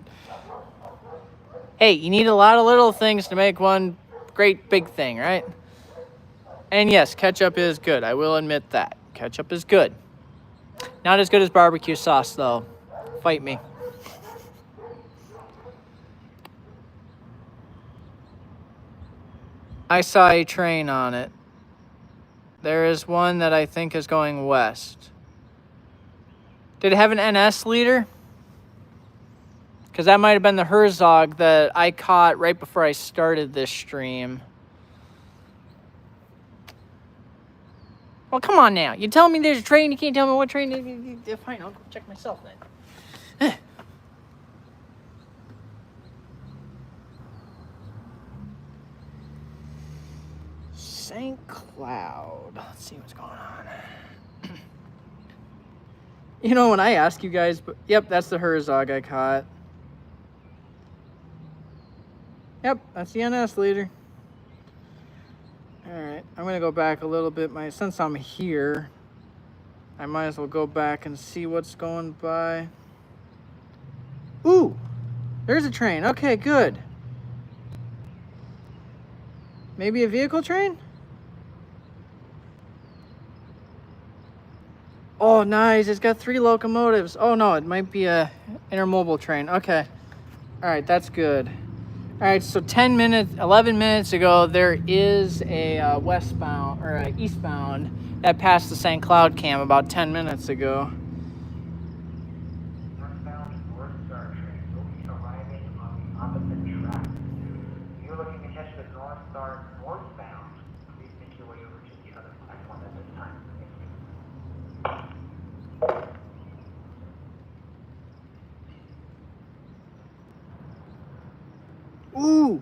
Speaker 1: Hey, you need a lot of little things to make one great big thing, right? And yes, ketchup is good. I will admit that. Ketchup is good. Not as good as barbecue sauce, though. Fight me. I saw a train on it. There is one that I think is going west. Did it have an NS leader? Because that might have been the Herzog that I caught right before I started this stream. Well, come on now. You tell me there's a train, you can't tell me what train. Fine, I'll go check myself then. St. Cloud. Let's see what's going on. You know, when I ask you guys, but yep, that's the Herzog I caught. Yep, that's the NS leader. Alright, I'm gonna go back a little bit. Since I'm here, I might as well go back and see what's going by. Ooh, there's a train. Okay, good. Maybe a vehicle train? Oh, nice. It's got 3 locomotives. Oh, no, it might be a intermodal train. Okay. All right, that's good. All right, so 11 minutes ago, there is a westbound or a eastbound that passed the St. Cloud cam about 10 minutes ago.
Speaker 2: Northbound North Star train will be arriving on the opposite track. If you're looking to catch the North Star northbound, please make your way over to the other platform at this time. Thank you.
Speaker 1: Ooh.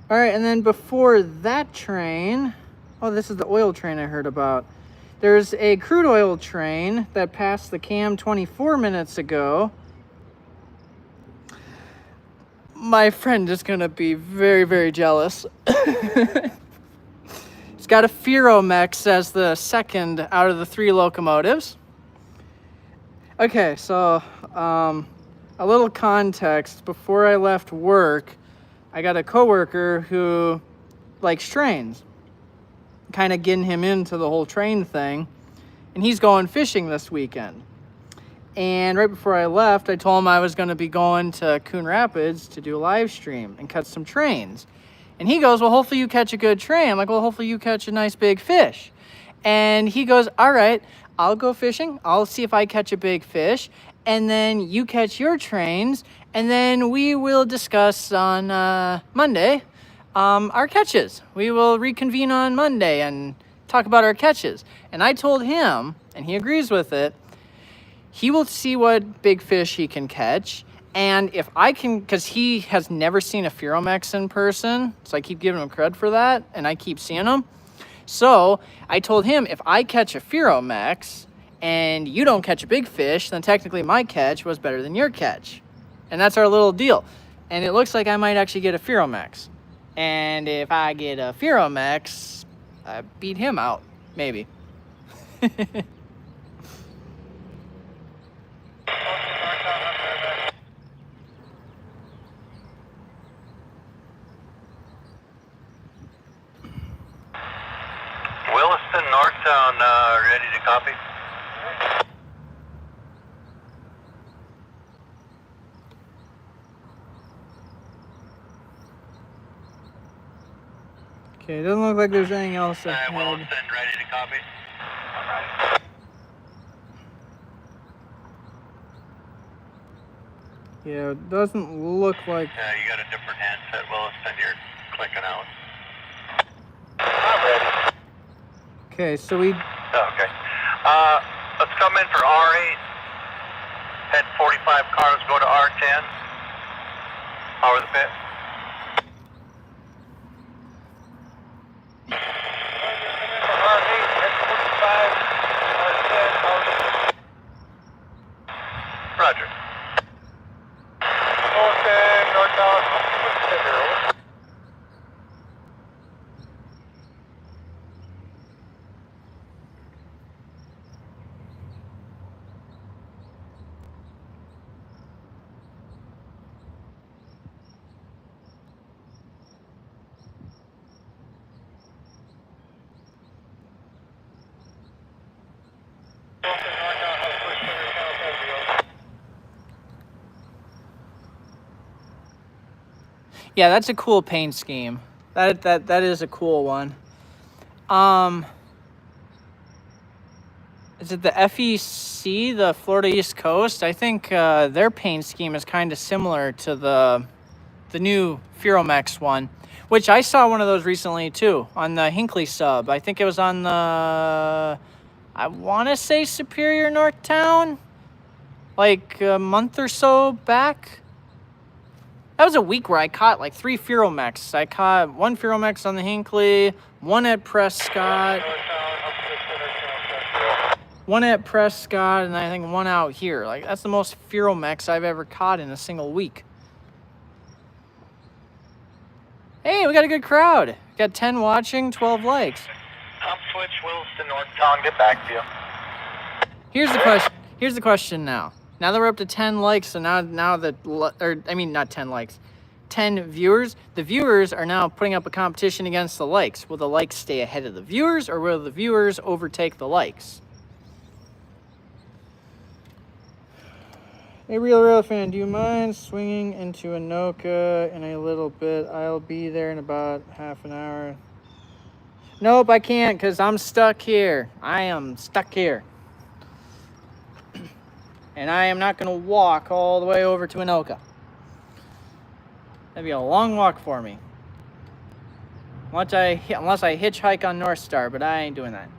Speaker 1: All right, and then before that train, oh, this is the oil train I heard about. There's a crude oil train that passed the cam 24 minutes ago. My friend is gonna be very, very jealous. It's got a Feromex as the second out of the 3 locomotives. Okay, so a little context. Before I left work, I got a coworker who likes trains, kind of getting him into the whole train thing, and he's going fishing this weekend. And right before I left, I told him I was going to be going to Coon Rapids to do a live stream and catch some trains. And he goes, well, hopefully you catch a good train. I'm like, well, hopefully you catch a nice big fish. And he goes, all right, I'll go fishing. I'll see if I catch a big fish. And then you catch your trains. And then we will discuss on Monday our catches. We will reconvene on Monday and talk about our catches. And I told him, and he agrees with it, he will see what big fish he can catch. And if I can, because he has never seen a Feromex in person, so I keep giving him credit for that, and I keep seeing them. So I told him, if I catch a Feromex and you don't catch a big fish, then technically my catch was better than your catch. And that's our little deal. And it looks like I might actually get a Feromex. And if I get a Feromex, I beat him out, maybe.
Speaker 3: Williston, Northtown, ready to copy?
Speaker 1: Okay, it doesn't look like there's anything else ahead.
Speaker 3: Williston, ready to copy?
Speaker 1: Yeah, it doesn't look like...
Speaker 3: You got a different handset, Williston, you're clicking out. I'm ready.
Speaker 1: Okay, so we...
Speaker 3: Okay. Let's come in for R8. Head 45 cars, go to R10. Power the pit. Roger.
Speaker 1: Yeah, that's a cool paint scheme. That is a cool one. Is it the FEC, the Florida East Coast? I think their paint scheme is kind of similar to the new Furomex one, which I saw one of those recently too on the Hinckley sub. I think it was on the, I want to say Superior Northtown, like a month or so back. That was a week where I caught like 3 Furomex. I caught 1 Furomex on the Hinckley, 1 at Prescott, 1 at Prescott, and I think 1 out here. Like, that's the most Furomex I've ever caught in a single week. Hey, we got a good crowd. We got 10 watching, 12 likes.
Speaker 3: Top switch, Williston, Northtown, get back to you.
Speaker 1: Here's the question. Here's the question now. Now that we're up to 10 likes, so now that, or I mean not 10 likes, 10 viewers. The viewers are now putting up a competition against the likes. Will the likes stay ahead of the viewers, or will the viewers overtake the likes? Hey, Real fan, do you mind swinging into Anoka in a little bit? I'll be there in about half an hour. Nope, I can't, because I'm stuck here. I am stuck here. And I am not going to walk all the way over to Anoka. That'd be a long walk for me. Unless I hitchhike on North Star, but I ain't doing that.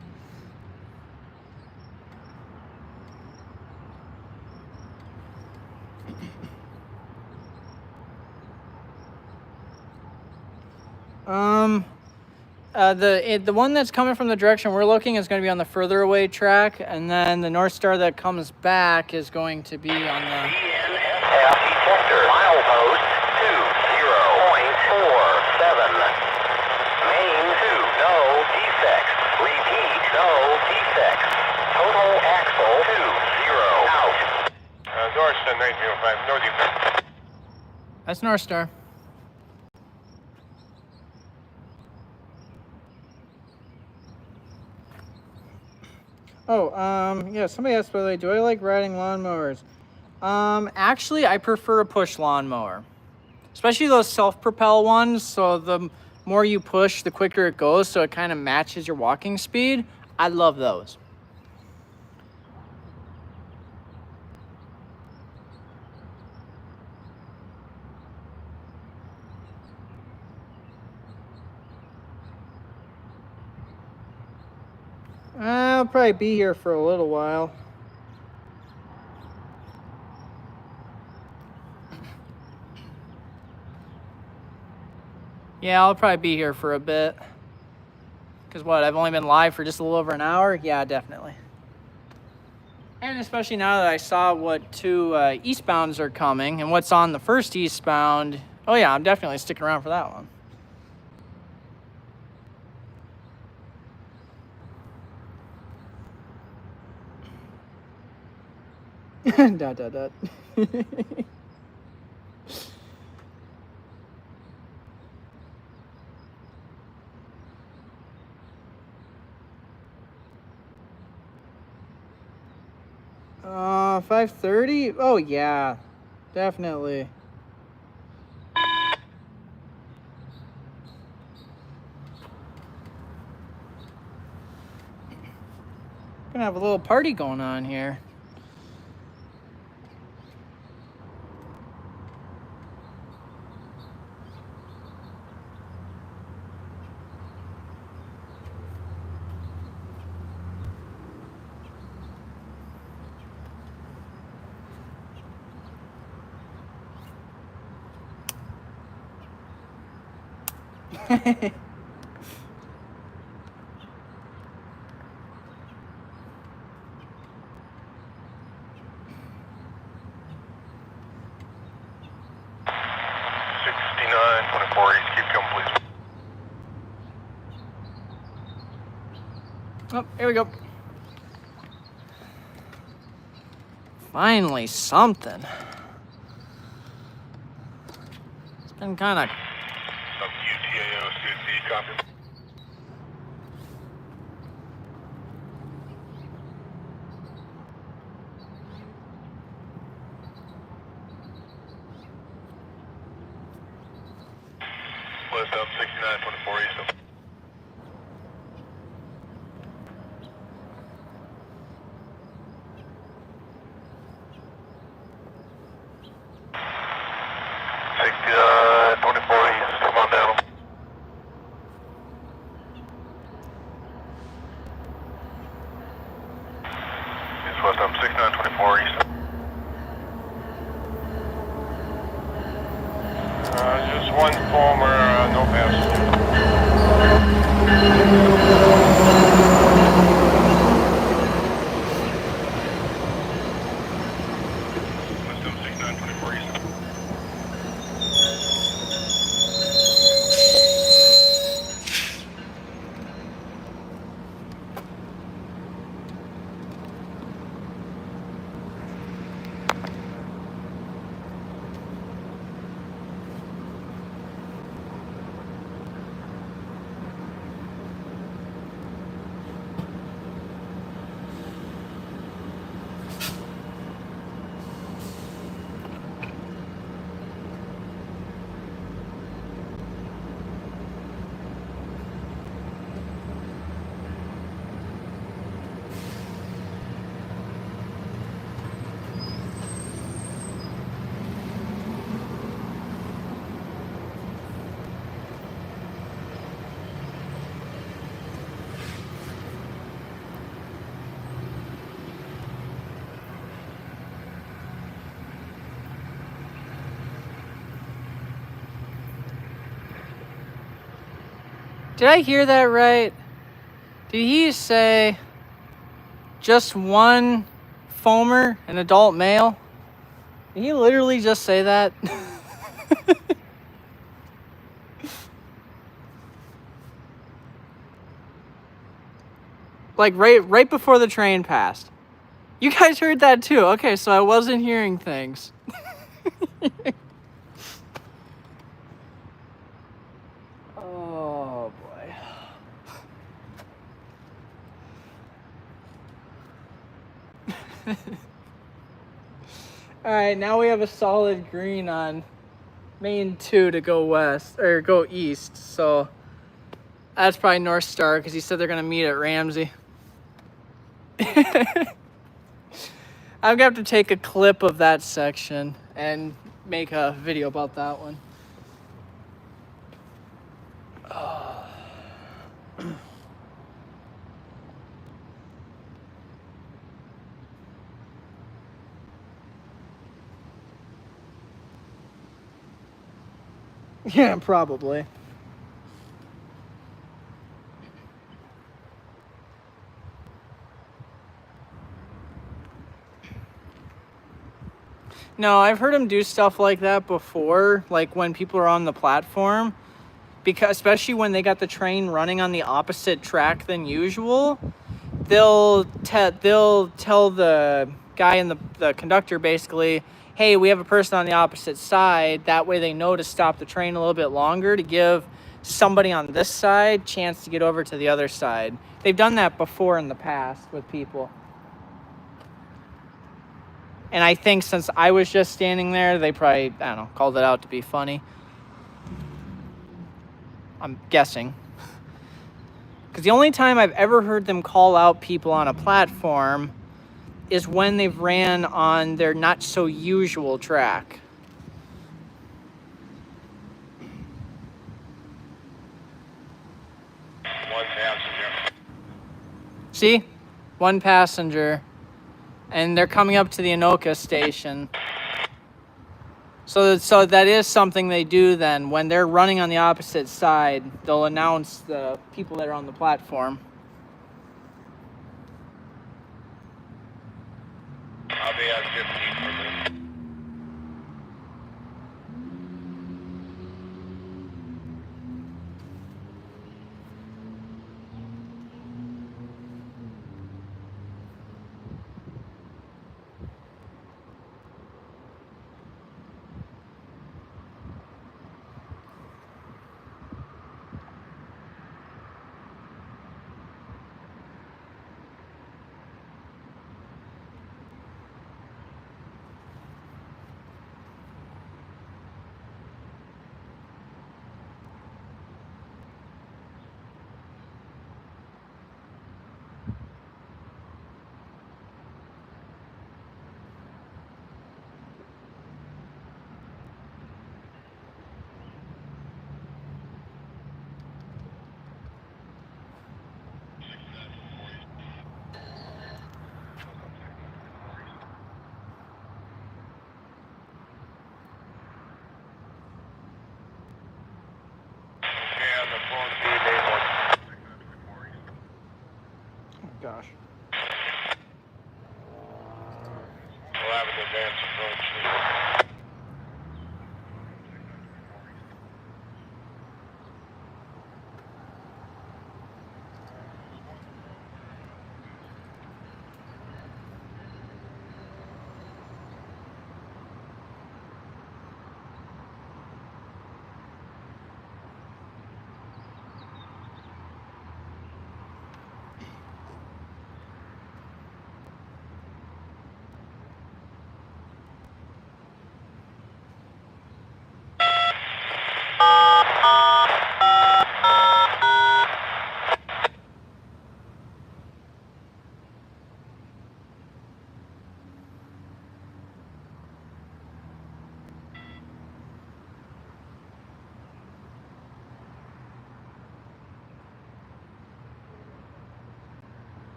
Speaker 1: The one that's coming from the direction we're looking is going to be on the further away track, and then the North Star that comes back is going to be on the...
Speaker 3: DNSF detector, milepost 20.47. Main 2, no defects. Repeat, no defects. Total axle 20, out. Dorston 905, no defects.
Speaker 1: That's North Star. Oh, yeah, somebody asked, by the way, do I like riding lawnmowers? Actually, I prefer a push lawnmower. Especially those self-propel ones, so the more you push, the quicker it goes, so it kind of matches your walking speed. I love those. I'll probably be here for a little while. Yeah, I'll probably be here for a bit. Because what, I've only been live for just a little over an hour? Yeah, definitely. And especially now that I saw what 2 eastbounds are coming and what's on the first eastbound. Oh yeah, I'm definitely sticking around for that one. dot, dot, dot. 5:30? Oh yeah, definitely. Gonna have a little party going on here. Oh, here we go. Finally, something. It's been kind of... Did I hear that right? Did he say just one foamer, an adult male? Did he literally just say that? Like right before the train passed. You guys heard that too. Okay, so I wasn't hearing things. Oh boy. All right, now we have a solid green on Main 2 to go west or go east. So that's probably North Star because he said they're gonna meet at Ramsey. I'm gonna have to take a clip of that section and make a video about that one. Oh. Yeah, probably. No, I've heard him do stuff like that before, like when people are on the platform, because especially when they got the train running on the opposite track than usual, they'll tell the guy and the conductor basically, hey, we have a person on the opposite side. That way they know to stop the train a little bit longer to give somebody on this side chance to get over to the other side. They've done that before in the past with people. And I think since I was just standing there, they probably, I don't know, called it out to be funny. I'm guessing. Because the only time I've ever heard them call out people on a platform is when they've ran on their not so usual track.
Speaker 3: One passenger.
Speaker 1: See? One passenger. And they're coming up to the Anoka station. So that is something they do then. When they're running on the opposite side, they'll announce the people that are on the platform.
Speaker 3: I'll be at 15 for me. Okay, on the phone, D-Day 1.
Speaker 1: Oh gosh.
Speaker 3: We'll have an advance approach.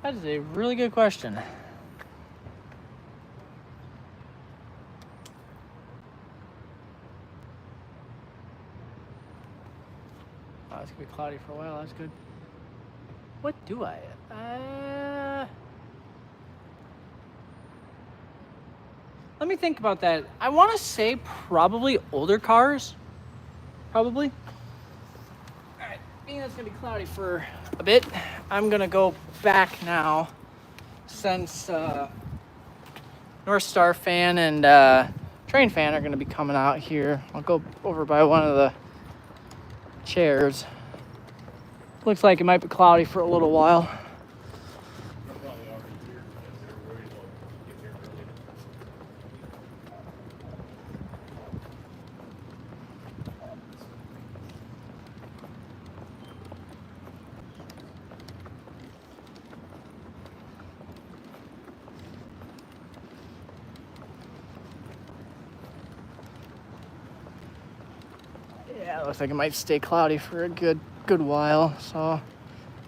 Speaker 1: That is a really good question. Oh, it's gonna be cloudy for a while. That's good. What do I? Let me think about that. I want to say probably older cars. Probably. All right, being that it's gonna be cloudy for a bit, I'm gonna go back now. Since North Star fan and Train fan are gonna be coming out here, I'll go over by one of the chairs. Looks like it might be cloudy for a little while. Yeah, it looks like it might stay cloudy for a good while, so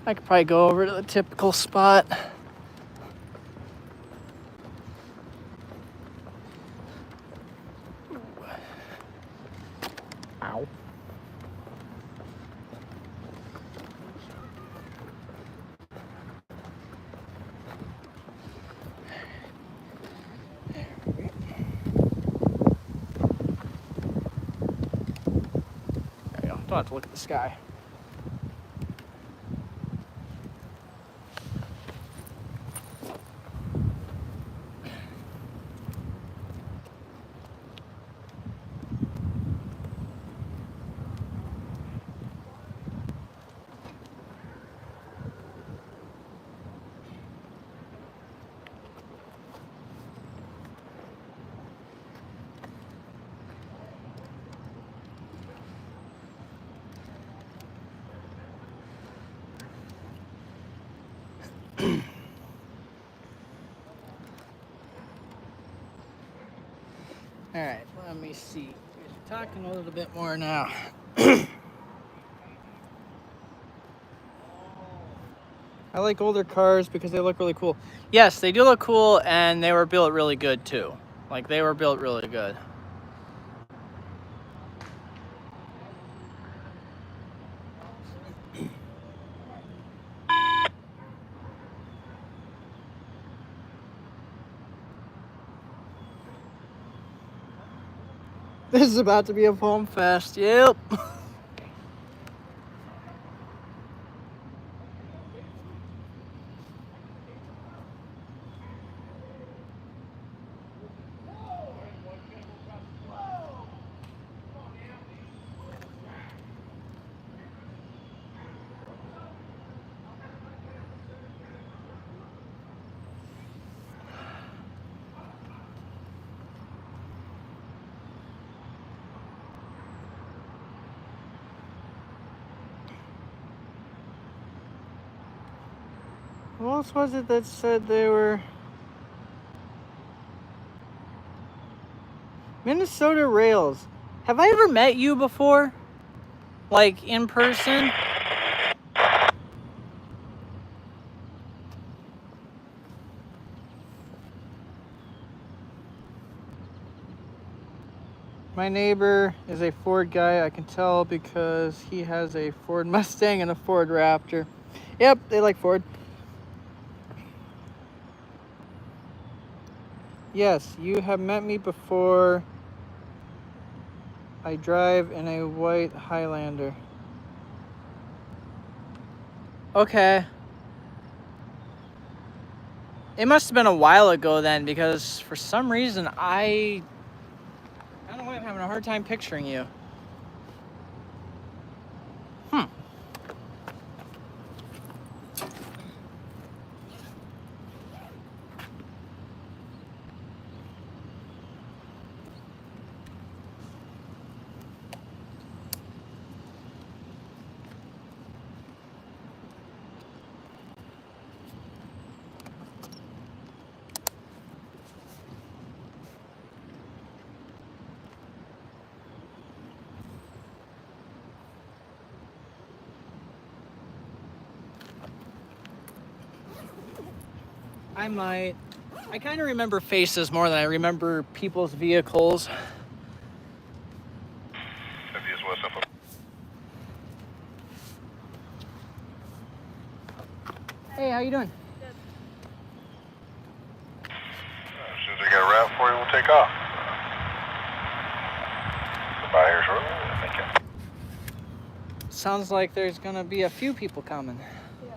Speaker 1: I could probably go over to the typical spot. Ow. There you go. Don't have to look at the sky. All right, let me see. We're talking a little bit more now. I like older cars because they look really cool. Yes, they do look cool, and they were built really good too. Like, they were built really good. This is about to be a foam fest. Yep. Who else was it that said they were? Minnesota Rails. Have I ever met you before? Like, in person? My neighbor is a Ford guy. I can tell because he has a Ford Mustang and a Ford Raptor. Yep, they like Ford. Yes, you have met me before. I drive in a white Highlander. Okay. It must have been a while ago then, because for some reason I don't know why I'm having a hard time picturing you. I might. I kind of remember faces more than I remember people's vehicles. Hey, how you doing?
Speaker 3: As soon as I get a route for you, we'll take off. Goodbye here shortly. Thank you.
Speaker 1: Sounds like there's gonna be a few people coming.
Speaker 4: Yeah.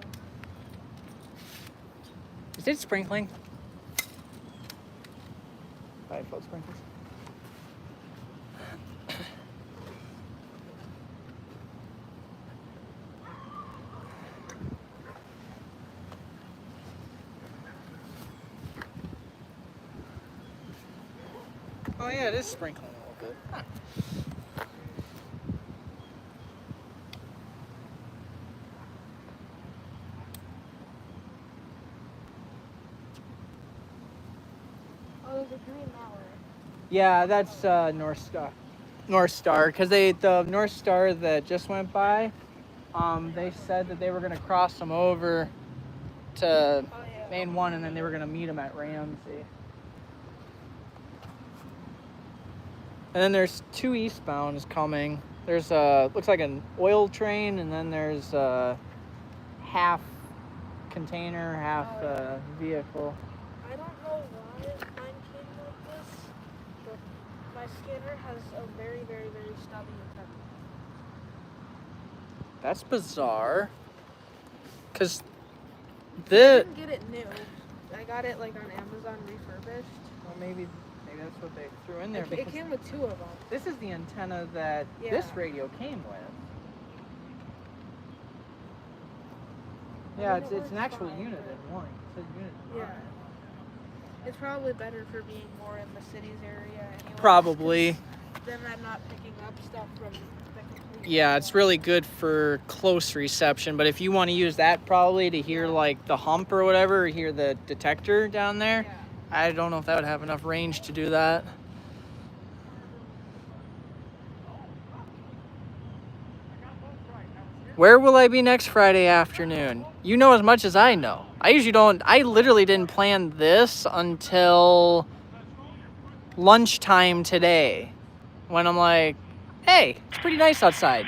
Speaker 1: Is it sprinkling? 5-foot sprinklers. Oh yeah, it is sprinkling a little bit. Huh.
Speaker 4: Oh, there's a green now.
Speaker 1: Yeah, that's North Star. North Star, because the North Star that just went by, they said that they were gonna cross them over to
Speaker 4: Oh, yeah.
Speaker 1: Main 1, and then they were gonna meet them at Ramsey. And then there's 2 eastbounds coming. There's looks like an oil train, and then there's half container, half vehicle.
Speaker 4: I don't know why mine came like this, but my scanner has a very, very, very stubby antenna.
Speaker 1: That's bizarre. Cause
Speaker 4: I
Speaker 1: the
Speaker 4: didn't get it new. I got it like on Amazon refurbished.
Speaker 1: well, maybe that's what they threw in there.
Speaker 4: It
Speaker 1: Because
Speaker 4: came with 2 of them.
Speaker 1: this is the antenna that this
Speaker 4: Yeah.
Speaker 1: radio came with.
Speaker 4: I
Speaker 1: Yeah,
Speaker 4: mean,
Speaker 1: it's
Speaker 4: it
Speaker 1: an
Speaker 4: works
Speaker 1: actual
Speaker 4: fine,
Speaker 1: unit
Speaker 4: but-
Speaker 1: in one. It says unit in
Speaker 4: Yeah.
Speaker 1: one.
Speaker 4: It's probably better for being more in the cities area anyway.
Speaker 1: Probably.
Speaker 4: Then I'm not picking up stuff from the complete.
Speaker 1: Yeah, it's really good for close reception, but if you want to use that probably to hear like the hump or whatever, or hear the detector down there,
Speaker 4: Yeah.
Speaker 1: I don't know if that would have enough range to do that. Where will I be next Friday afternoon? You know as much as I know. I literally didn't plan this until lunchtime today, when I'm like, hey, it's pretty nice outside.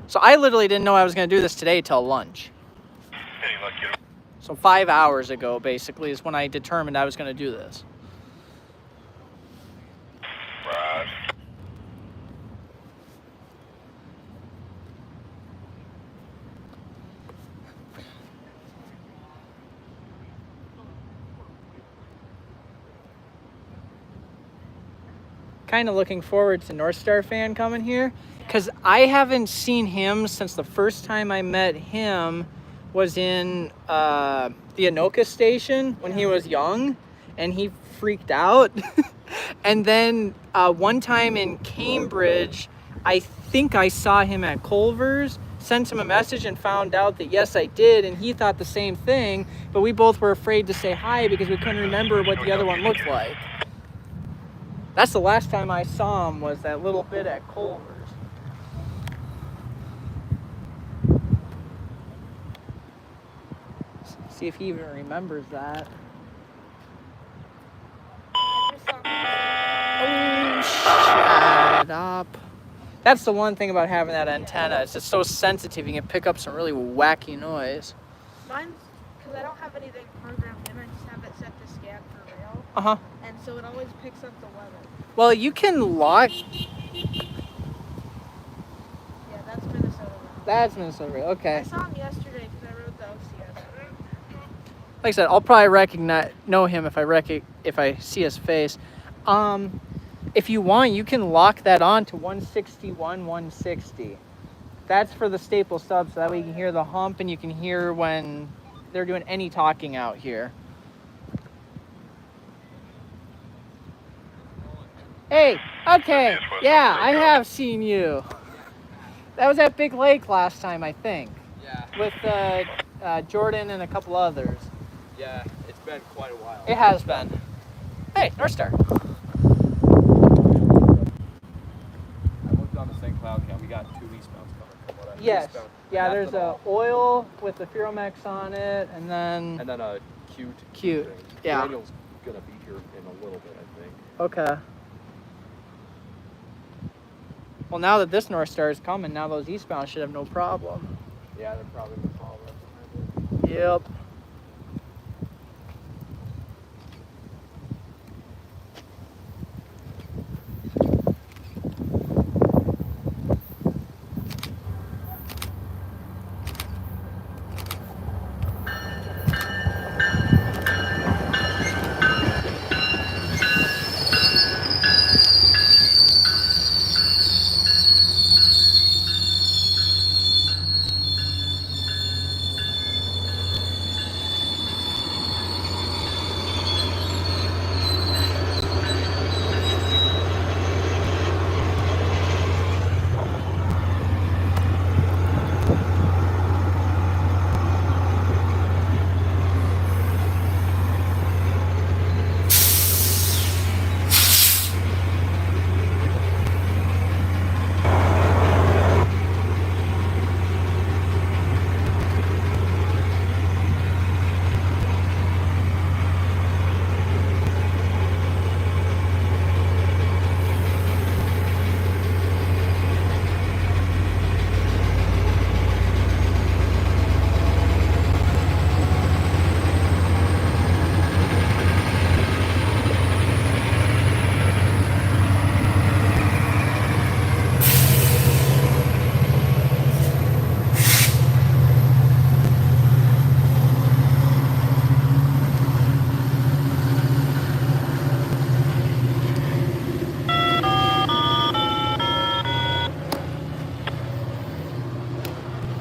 Speaker 1: So I literally didn't know I was going to do this today till lunch. So 5 hours ago, basically, is when I determined I was going to do this.
Speaker 3: Right.
Speaker 1: Kind of looking forward to North Star Fan coming here, because I haven't seen him since the first time I met him was in the Anoka station when he was young, and he freaked out. And then one time in Cambridge, I think I saw him at Culver's, sent him a message and found out that yes, I did, and he thought the same thing, but we both were afraid to say hi because we couldn't remember what the other one looked like. That's the last time I saw him, was that little bit at Culver's. See if he even remembers that.
Speaker 4: I just saw
Speaker 1: Oh, shut up. That's the one thing about having that antenna. It's just so sensitive. You can pick up some really wacky noise.
Speaker 4: mine's because I don't have anything programmed in. I just have it set to scan for rail,
Speaker 1: Uh-huh.
Speaker 4: and so it always picks up the weather.
Speaker 1: Well, you can lock...
Speaker 4: Yeah, that's Minnesota rail.
Speaker 1: That's Minnesota Rail.
Speaker 4: I
Speaker 1: Okay.
Speaker 4: saw him yesterday because I rode the OCS.
Speaker 1: Like I said, I'll probably know him if I see his face. If you want, you can lock that on to 161, 160. That's for the staple sub, so that way you can hear the hump and you can hear when they're doing any talking out here. Hey, okay, yeah, I have seen you. That was at Big Lake last time, I think.
Speaker 5: Yeah,
Speaker 1: With Jordan and a couple others.
Speaker 5: yeah, it's been quite a while.
Speaker 1: It has been. Hey, North Star.
Speaker 5: I looked on the St. Cloud count. We got 2 eastbounds coming from what I
Speaker 1: Yes.
Speaker 5: eastbound.
Speaker 1: Yeah, there's a
Speaker 5: ethanol.
Speaker 1: oil with the Furomex on it, and then
Speaker 5: a cute.
Speaker 1: Cute,
Speaker 5: train.
Speaker 1: yeah.
Speaker 5: Daniel's gonna be here in a little bit, I think.
Speaker 1: okay. Well, now that this North Star is coming, now those eastbound should have no problem.
Speaker 5: Yeah, they're probably gonna follow right behind it.
Speaker 1: Yep.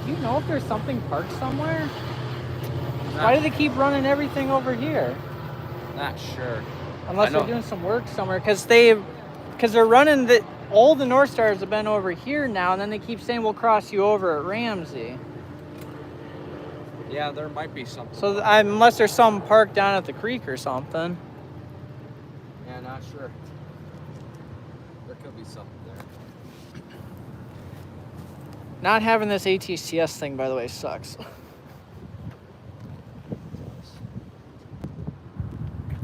Speaker 1: Do you know if there's something parked somewhere? Why do they keep running everything over here?
Speaker 5: Not sure.
Speaker 1: Unless
Speaker 5: I know.
Speaker 1: they're doing some work somewhere, because they're running all the North Stars have been over here now, and then they keep saying we'll cross you over at Ramsey.
Speaker 5: Yeah, there might be something.
Speaker 1: So unless there's some parked down at the creek or something.
Speaker 5: Yeah, not sure. There could be something there.
Speaker 1: Not having this ATCS thing, by the way, sucks.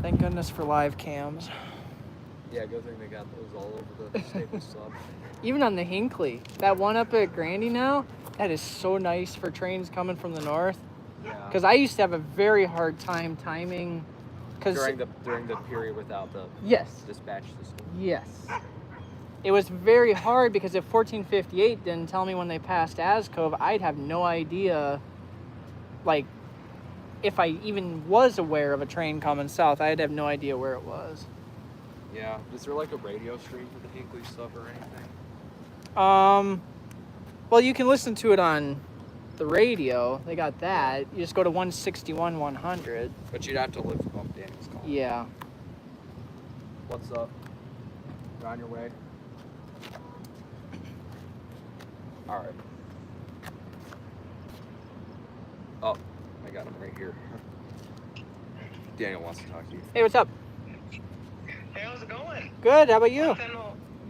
Speaker 1: Thank goodness for live cams.
Speaker 5: Yeah, good thing they got those all over the stable sub.
Speaker 1: Even on the Hinckley, that one up at Grandy now, that is so nice for trains coming from the north.
Speaker 5: Yeah.
Speaker 1: Because I used to have a very hard time timing.
Speaker 5: During the period without the
Speaker 1: Yes.
Speaker 5: dispatch system.
Speaker 1: Yes. It was very hard because if 1458 didn't tell me when they passed Ascove, I'd have no idea, like, if I even was aware of a train coming south, I'd have no idea where it was.
Speaker 5: Yeah. Is there like a radio stream for the Hinkley stuff or anything?
Speaker 1: Well, you can listen to it on the radio. They got that. You just go to 161 100.
Speaker 5: But you'd have to live up Daniel's call.
Speaker 1: Yeah.
Speaker 5: What's up? You're on your way? Alright. Oh, I got him right here. Daniel wants to talk to you.
Speaker 1: Hey, what's up?
Speaker 2: Hey, how's it going?
Speaker 1: Good. How about you?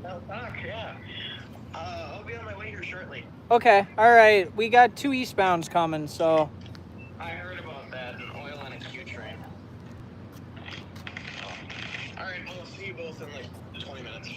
Speaker 2: No talk, yeah. I'll be on my way here shortly.
Speaker 1: Okay. All right. We got 2 eastbounds coming, so.
Speaker 2: I heard about that, an oil and a Q train. Oh. Alright, I'll see you both in like 20 minutes.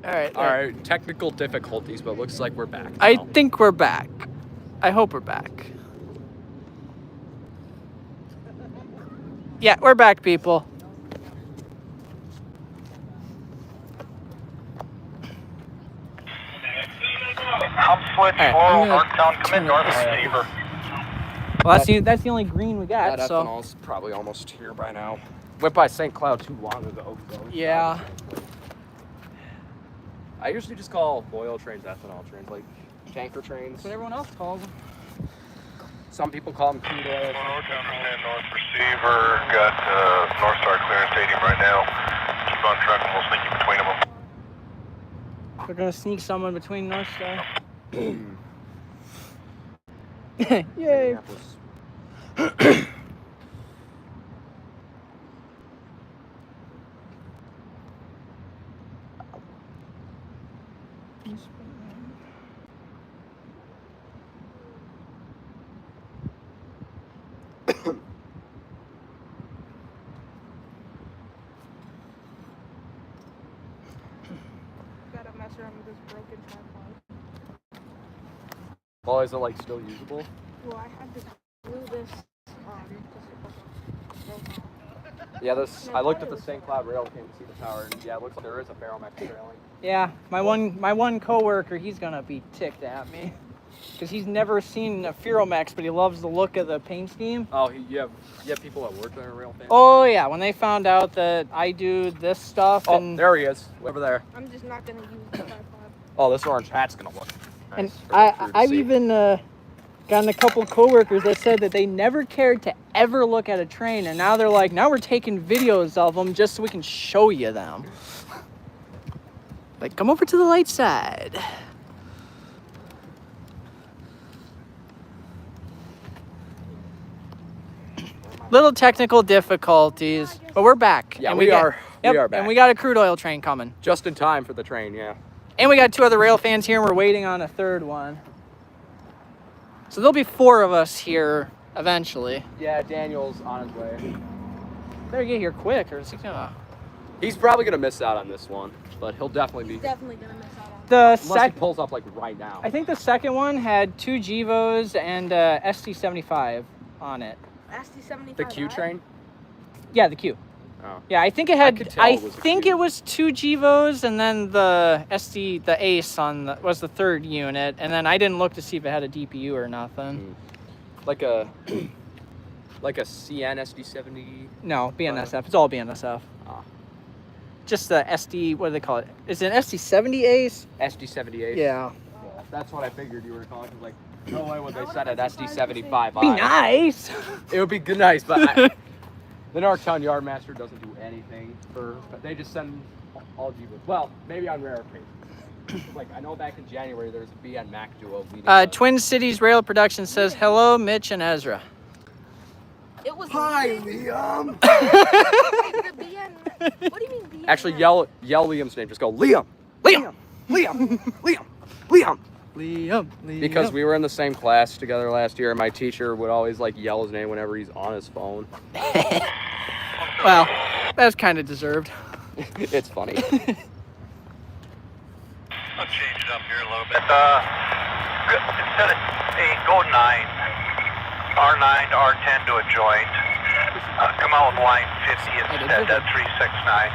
Speaker 1: All right.
Speaker 5: All right, technical difficulties, but looks like we're back.
Speaker 1: I
Speaker 5: now.
Speaker 1: think we're back. I hope we're back. Yeah, we're back, people.
Speaker 3: Hub switch,
Speaker 1: All right,
Speaker 3: slow,
Speaker 1: I'm gonna
Speaker 3: northbound, come
Speaker 1: turn
Speaker 3: in,
Speaker 1: it
Speaker 3: north
Speaker 1: this way.
Speaker 3: receiver.
Speaker 1: Well, that's the only green we got.
Speaker 5: That
Speaker 1: So
Speaker 5: ethanol's probably almost here by now. Went by St. Cloud too long ago. So it's
Speaker 1: Yeah.
Speaker 5: not the same place. I usually just call oil trains ethanol trains, like tanker trains.
Speaker 1: that's what everyone else calls them.
Speaker 5: Some people call them crude oil.
Speaker 3: North receiver, got North Star clearance stadium right now. Keep on trucking, we'll sneak you between them.
Speaker 1: We're gonna sneak someone between North Star. Yay!
Speaker 5: Minneapolis.
Speaker 4: Gotta mess around with this broken tripod.
Speaker 5: Well, is it like still usable?
Speaker 4: Well, I had to glue this on because it wasn't broken.
Speaker 5: Yeah, this. I looked at the St. Cloud rail, came to see the tower, and yeah, it looks like there is a Ferromex trailing.
Speaker 1: Yeah, my one coworker, he's gonna be ticked at me because he's never seen a Ferromex, but he loves the look of the paint scheme.
Speaker 5: Oh, you have people that work that are rail fans?
Speaker 1: Oh yeah, when they found out that I do this stuff
Speaker 5: Oh,
Speaker 1: and
Speaker 5: there he is, over there.
Speaker 4: I'm just not gonna use the tripod.
Speaker 5: Oh, this orange hat's gonna look nice
Speaker 1: and
Speaker 5: for the crew to
Speaker 1: I've
Speaker 5: see.
Speaker 1: even gotten a couple coworkers that said that they never cared to ever look at a train, and now they're like, now we're taking videos of them just so we can show you them. Like, come over to the light side. Little technical difficulties, but we're back.
Speaker 5: Yeah,
Speaker 1: and
Speaker 5: we are
Speaker 1: Yep,
Speaker 5: back.
Speaker 1: and we got a crude oil train coming.
Speaker 5: Just in time for the train, yeah.
Speaker 1: And we got 2 other rail fans here, and we're waiting on a 3rd one. So there'll be 4 of us here eventually.
Speaker 5: Yeah, Daniel's on his way.
Speaker 1: Better get here quick, or is he gonna...
Speaker 5: He's probably gonna miss out on this one, but he'll definitely be.
Speaker 4: He's definitely gonna miss out on it.
Speaker 1: The
Speaker 5: Unless he pulls up like right now.
Speaker 1: I think the second one had 2 Gevos and ST75 on it.
Speaker 4: ST75.
Speaker 5: The Q train?
Speaker 1: Yeah, the Q.
Speaker 5: Oh.
Speaker 1: Yeah, I think it had.
Speaker 5: could tell
Speaker 1: I
Speaker 5: it was a
Speaker 1: think
Speaker 5: Q.
Speaker 1: it was 2 Gevos, and then the Ace was the 3rd unit, and then I didn't look to see if it had a DPU or nothing.
Speaker 5: Like a CN SD70.
Speaker 1: No, BNSF. It's all BNSF.
Speaker 5: Ah.
Speaker 1: Just the SD. What do they call it? Is it an SD70 Ace?
Speaker 5: SD78.
Speaker 1: Yeah.
Speaker 5: That's what I figured you were calling. I was like, no way would they set an SD75.
Speaker 1: Be nice.
Speaker 5: It would be good, nice, but the Northtown Yardmaster doesn't do anything they just send all Jeepers. Well, maybe on rare occasions. Like, I know back in January there was a BN Mac duo leading
Speaker 1: Twin Cities Rail Production says, hello, Mitch and Ezra.
Speaker 4: It was
Speaker 5: Hi,
Speaker 4: the
Speaker 5: Liam!
Speaker 4: BN. What do you mean BN?
Speaker 5: Actually, yell Liam's name. Just go, Liam! Liam! Liam! Liam! Liam!
Speaker 1: Liam.
Speaker 5: Because we were in the same class together last year, and my teacher would always like yell his name whenever he's on his phone.
Speaker 1: Well, that's kind of deserved.
Speaker 5: It's funny.
Speaker 3: I'll change it up here a little bit. Instead of go 9, R9 to R10 to a joint. Come out with line 50 instead. That's 369.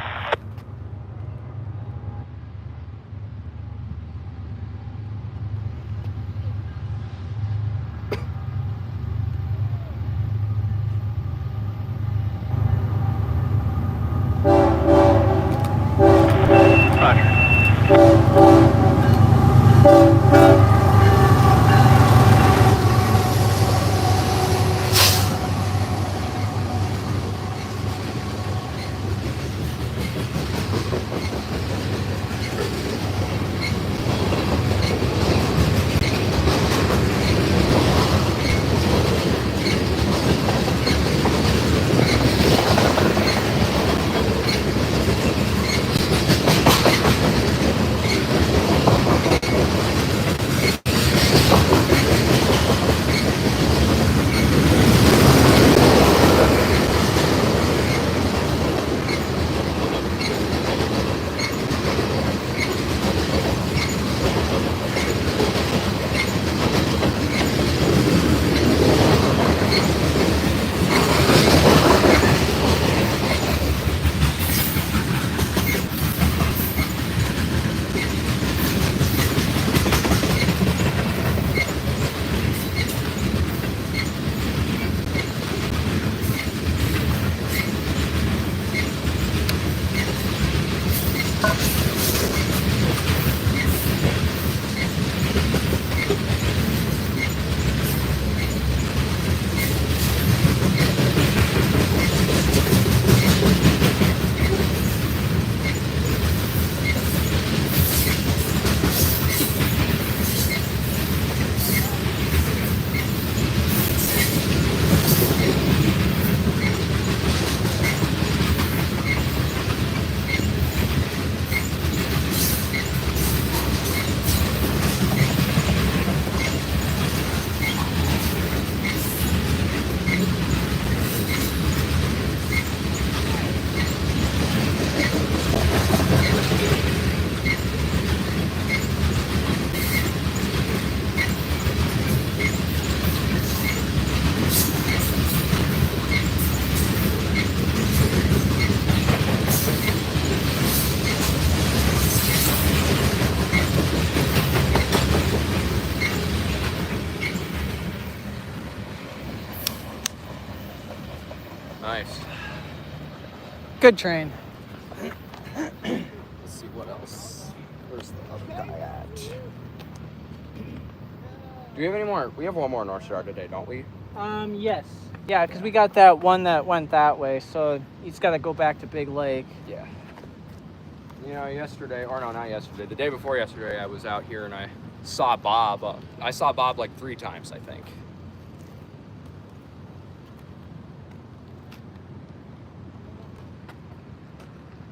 Speaker 5: Nice.
Speaker 1: Good train.
Speaker 5: Let's see what else. Where's the other guy at? Do we have any more? We have one more North Star today, don't we?
Speaker 1: Yes. Yeah, because we got that one that went that way, so he's got to go back to Big Lake.
Speaker 5: Yeah. You know, yesterday, or no, not yesterday, the day before yesterday, I was out here and I saw Bob. I saw Bob like 3 times, I think.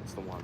Speaker 5: It's the one.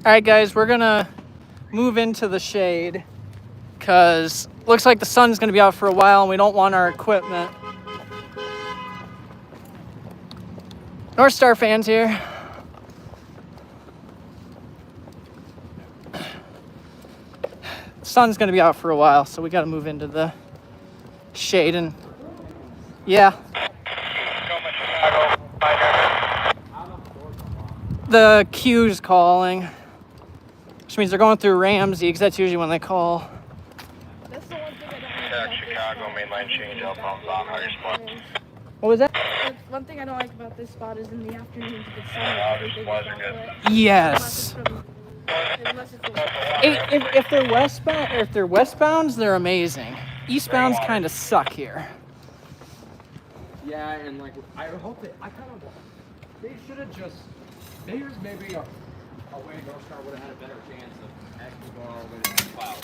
Speaker 1: All right, guys, we're gonna move into the shade because looks like the sun's gonna be out for a while and we don't want our equipment. North Star fans here. The sun's gonna be out for a while, so we gotta move into the shade and yeah. The queue's calling, which means they're going through Ramsey because that's usually when they call.
Speaker 4: That's the one thing I don't like about
Speaker 3: Chicago mainline change outbound on higher spot.
Speaker 1: What was that?
Speaker 4: One thing I don't like about this spot is in the afternoons it gets sunny, everything gets all wet.
Speaker 1: Yes.
Speaker 4: Unless it's
Speaker 1: If they're westbound, or if they're westbounds, they're amazing. Eastbounds kind of suck here.
Speaker 5: Yeah, and like I hope they should have just. There's maybe a way North Star would have had a better chance of actually going all the way to the cloud.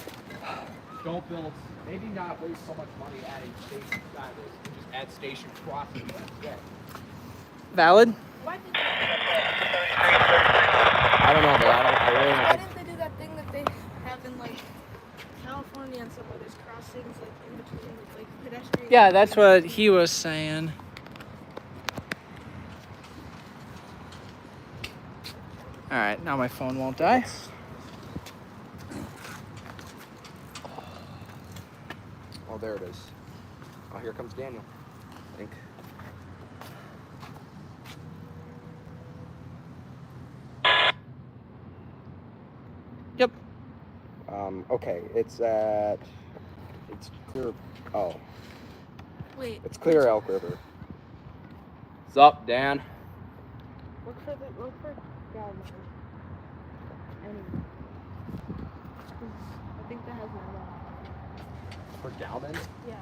Speaker 5: Don't build, maybe not waste so much money adding station sideways. Just add station crossing.
Speaker 1: Valid?
Speaker 4: Why did
Speaker 5: I don't know, but I really
Speaker 4: why
Speaker 5: don't.
Speaker 4: didn't they do that thing that they have in like California and some others crossings like in between with like pedestrians?
Speaker 1: Yeah, that's what he was saying. All right, now my phone won't die.
Speaker 5: Oh, there it is. Oh, here comes Daniel. I think.
Speaker 1: Yep.
Speaker 5: Okay, it's clear. Oh,
Speaker 4: Wait,
Speaker 5: it's clear Elk River. What's up, Dan?
Speaker 4: look for Galvin. Anyway. 'Cause I think that has my log.
Speaker 5: For Galvin?
Speaker 4: Yeah.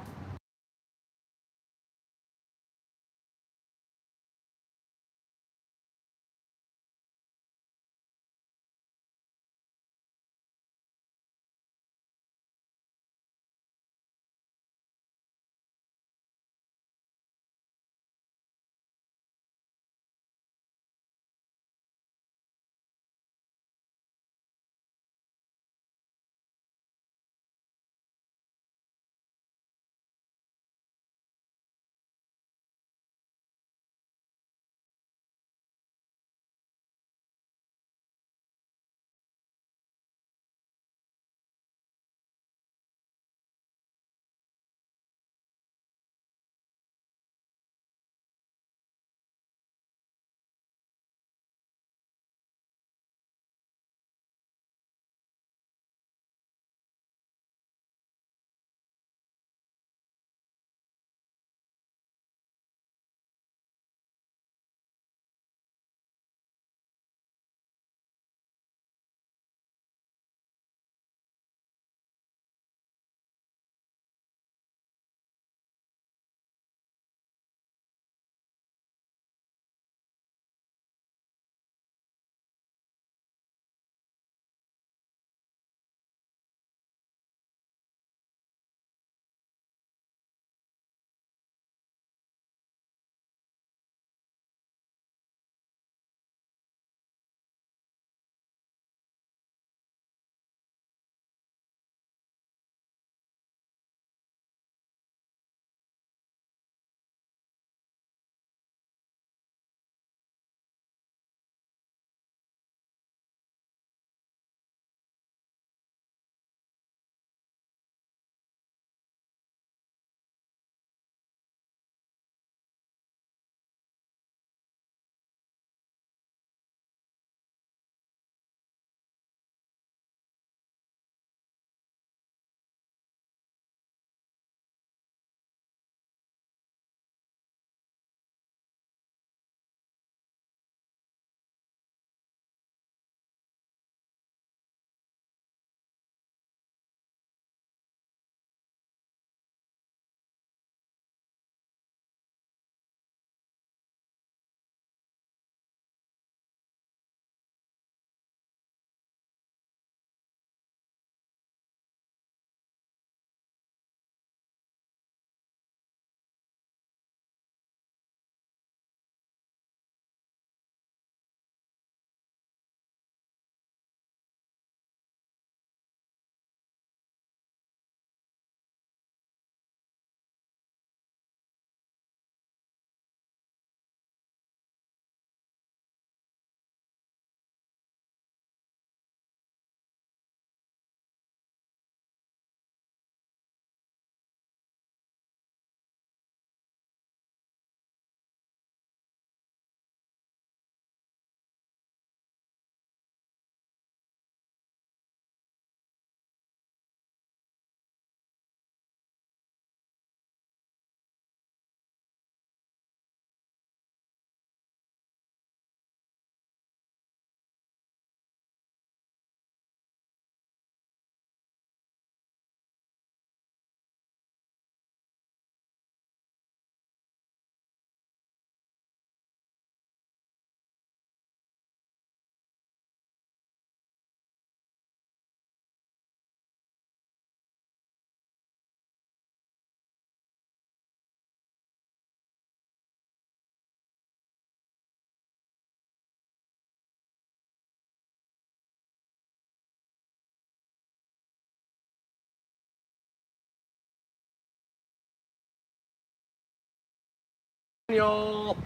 Speaker 5: Daniel.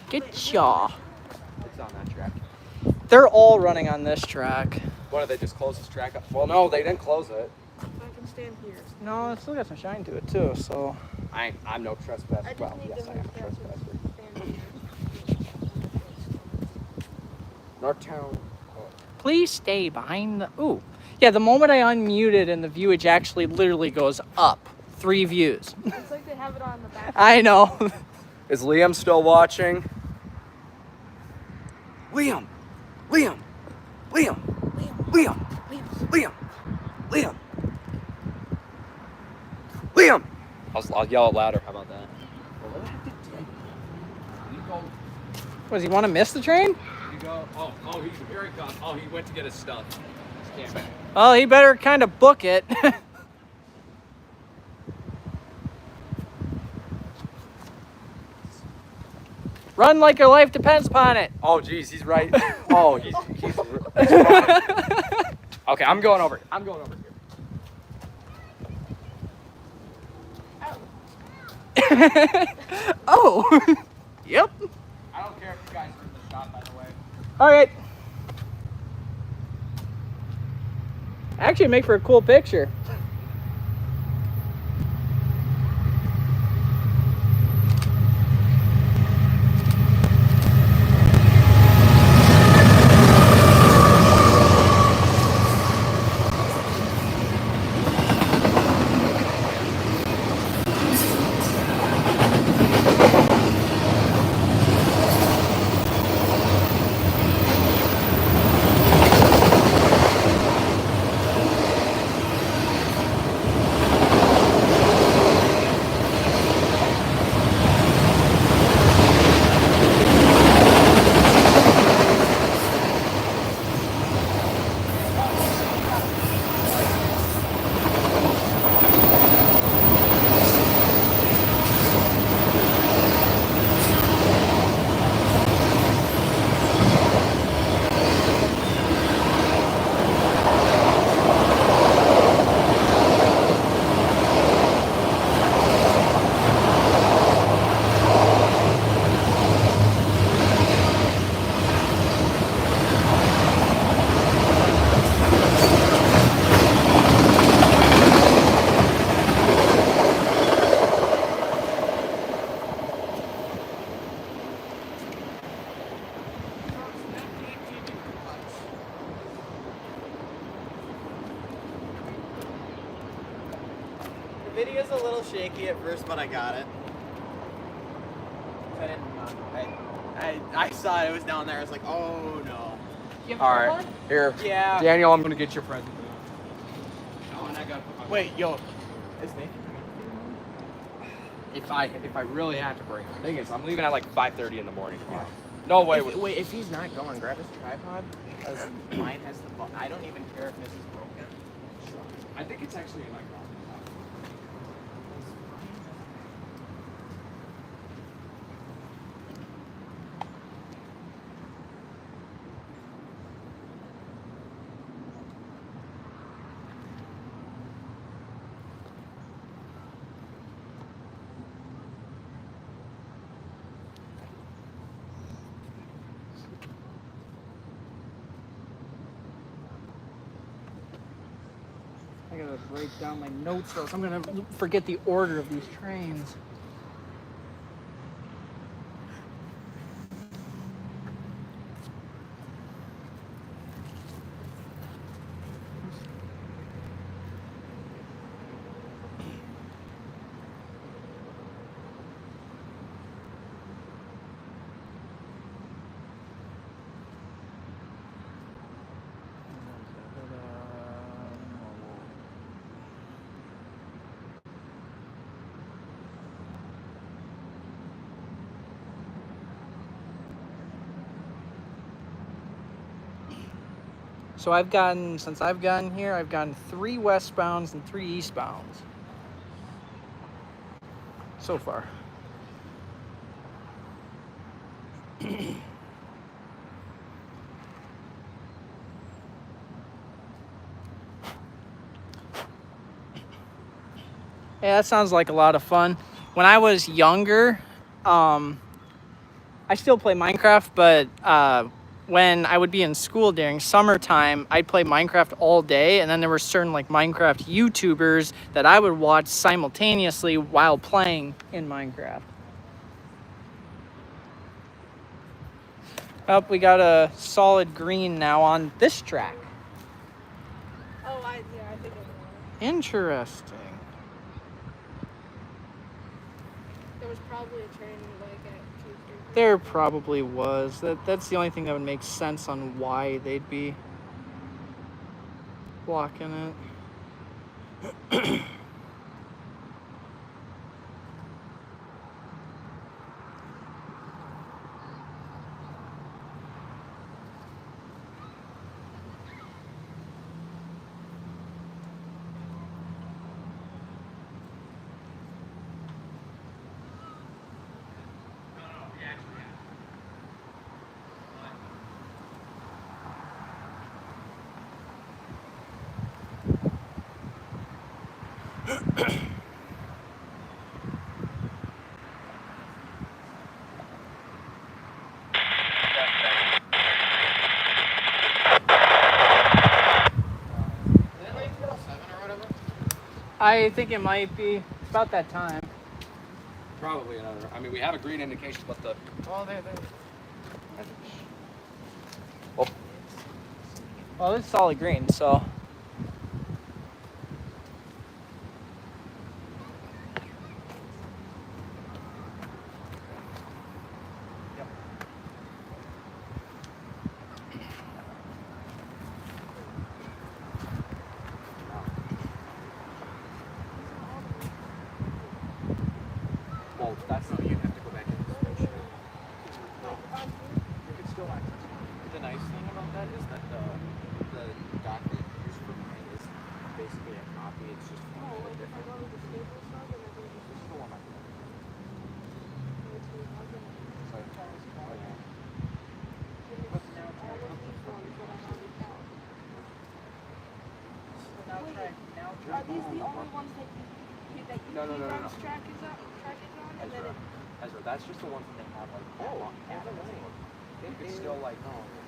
Speaker 1: Good job.
Speaker 5: It's on that track.
Speaker 1: They're all running on this track.
Speaker 5: What, did they just close this track up? Well, no, they didn't close it.
Speaker 4: I can stand here.
Speaker 1: No, it's still got some shine to it too, so.
Speaker 5: I'm no trespasser.
Speaker 4: I just
Speaker 5: Well,
Speaker 4: need
Speaker 5: yes,
Speaker 4: to
Speaker 5: I am a
Speaker 4: move past
Speaker 5: trespasser.
Speaker 4: stand here.
Speaker 5: Northtown.
Speaker 1: Please stay behind the, ooh. Yeah, the moment I unmuted and the viewage actually literally goes up. 3 views.
Speaker 4: It's like they have it on the back.
Speaker 1: I know.
Speaker 5: Is Liam still watching? Liam! Liam! Liam! Liam! Liam! Liam! Liam! I'll yell it louder. How about that?
Speaker 1: What, does he want to miss the train?
Speaker 5: You go. Oh, here he comes. Oh, he went to get his stuff. His camera.
Speaker 1: Well, he better kind of book it. Run like your life depends upon it.
Speaker 5: Oh, geez, he's right. Oh, he's right. Okay, I'm going over. I'm going over here.
Speaker 1: Oh. Yep.
Speaker 5: I don't care if you guys are in the shot, by the way.
Speaker 1: All right. Actually, make for a cool picture.
Speaker 6: The video's a little shaky at first, but I got it. I saw it was down there. I was like, oh no.
Speaker 5: All right, here.
Speaker 6: Yeah.
Speaker 5: Daniel, I'm gonna get your present. Oh, and I gotta put my.
Speaker 6: Wait, yo. Is Nathan
Speaker 5: If I really had to bring him. The thing is, I'm leaving at like 5:30 in the morning tomorrow. No way.
Speaker 6: Wait, if he's not going, grab his tripod. Because mine has the button. I don't even care if this is broken.
Speaker 5: I think it's actually in my car.
Speaker 1: I gotta break down my notes though, so I'm gonna forget the order of these trains. So since I've gotten here, I've gotten 3 westbounds and 3 eastbounds so far. Yeah, that sounds like a lot of fun. When I was younger, I still play Minecraft, but when I would be in school during summertime, I'd play Minecraft all day, and then there were certain like Minecraft YouTubers that I would watch simultaneously while playing in Minecraft. Oh, we got a solid green now on this track.
Speaker 4: Oh, I think I know.
Speaker 1: Interesting.
Speaker 4: There was probably a train like at 2, 3.
Speaker 1: There probably was. That's the only thing that would make sense on why they'd be blocking it. I think it might be about that time.
Speaker 5: Probably another. I mean, we have a green indication, but the.
Speaker 6: Well, they.
Speaker 5: Oh,
Speaker 1: Well, it's solid green, so.
Speaker 5: well, that's
Speaker 6: No, you have to go back in the switch.
Speaker 5: You can still access it.
Speaker 6: The nice thing about that is that the dock that you use for mine is basically a copy. It's just formatted different.
Speaker 4: Are these the only ones that you
Speaker 5: No.
Speaker 4: track is on? And then
Speaker 5: Ezra. Ezra, that's just the ones that they have like.
Speaker 6: Oh,
Speaker 5: yeah, you can still like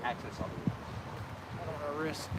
Speaker 5: access other ones.
Speaker 1: I don't want to risk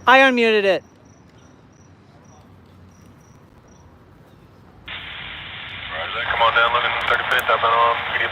Speaker 1: I unmuted it.
Speaker 3: Roger that. Come on down, looking 35th. I've been on media.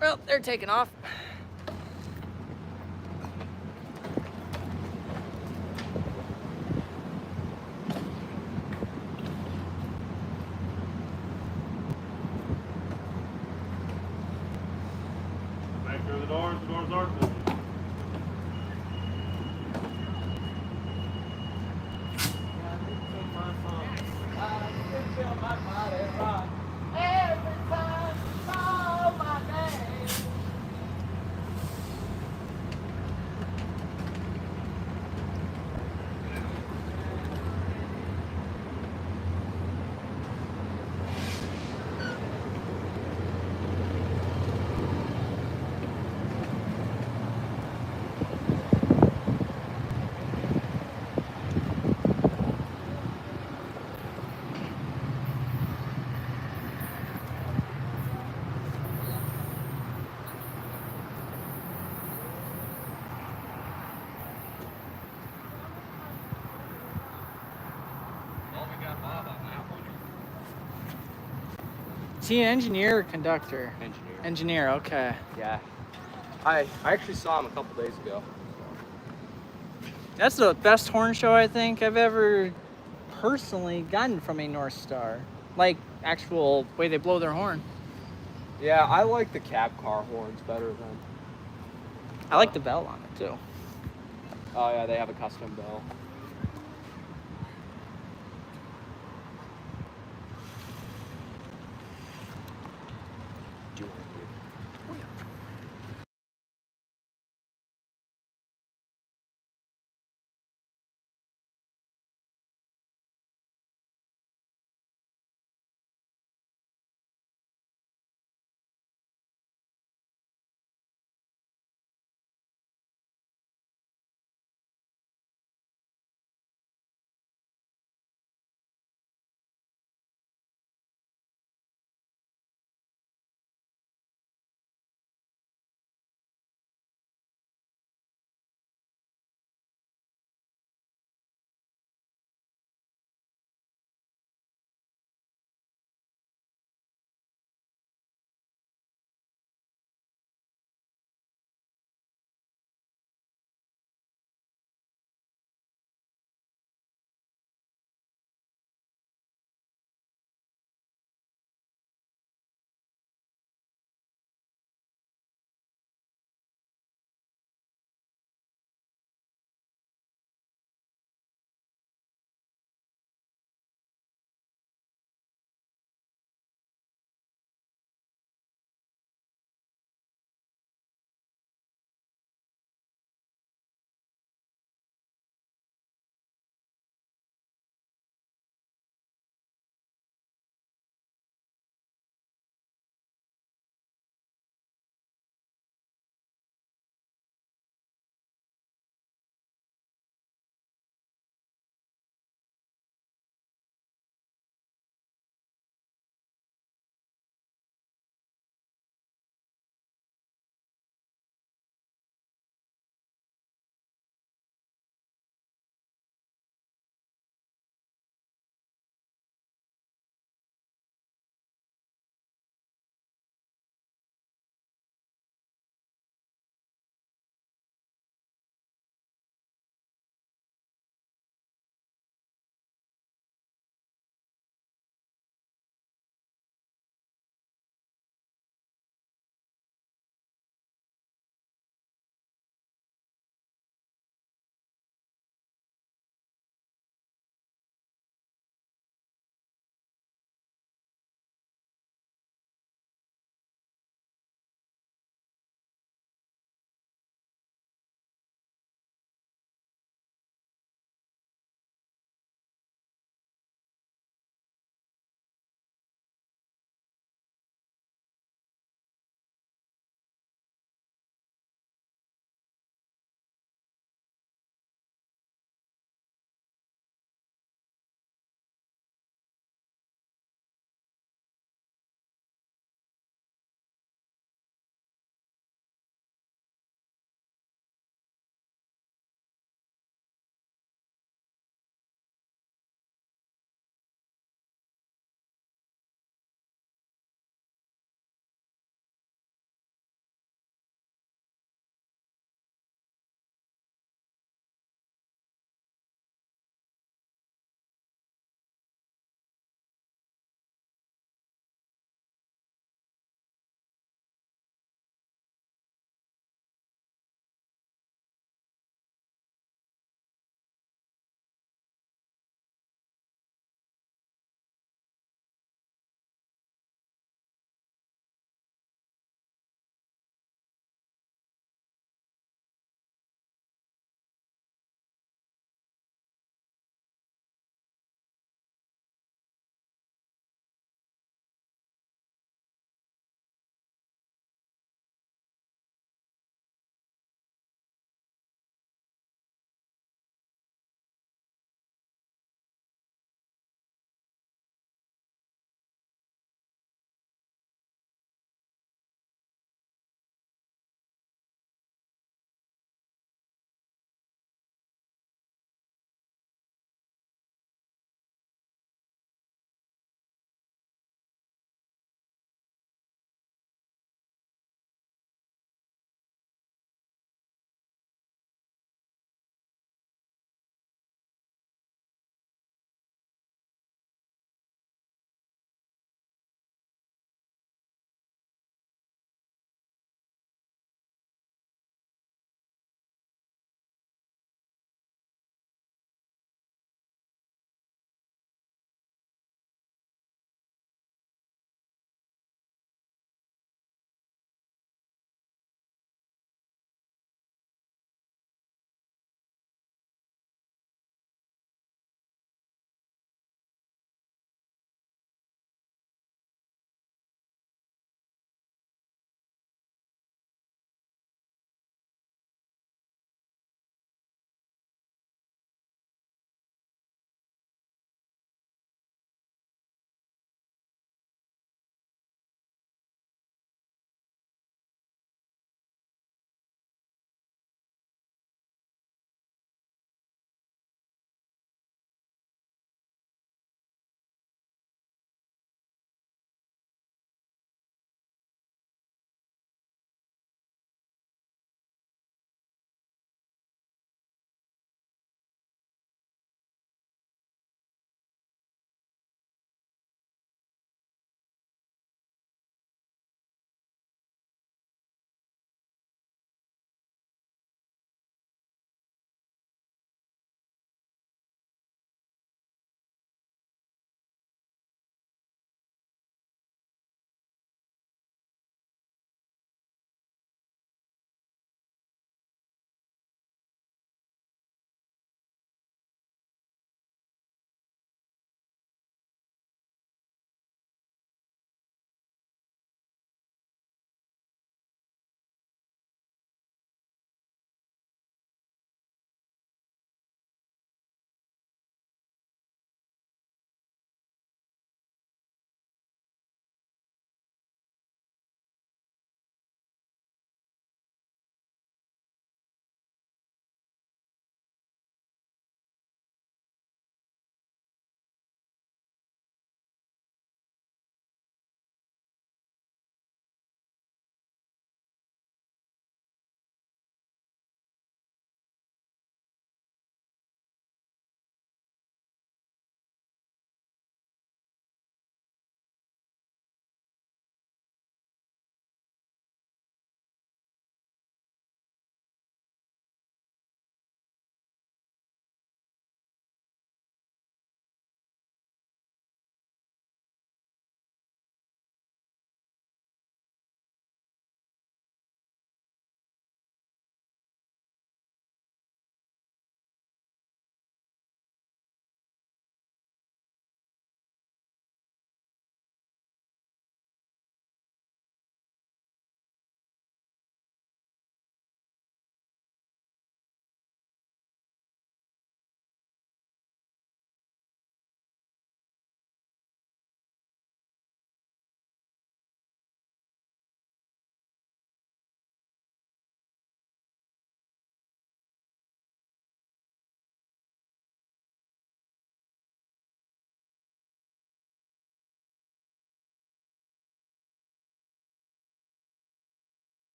Speaker 1: Well, they're taking off.
Speaker 7: Make sure the doors are closed.
Speaker 1: Is he an engineer or conductor?
Speaker 5: Engineer.
Speaker 1: Engineer, okay.
Speaker 5: Yeah. I actually saw him a couple days ago.
Speaker 1: That's the best horn show I think I've ever personally gotten from a North Star. Like, actual way they blow their horn.
Speaker 5: Yeah, I like the cab car horns better than.
Speaker 1: I like the bell on it too.
Speaker 5: Oh yeah, they have a custom bell.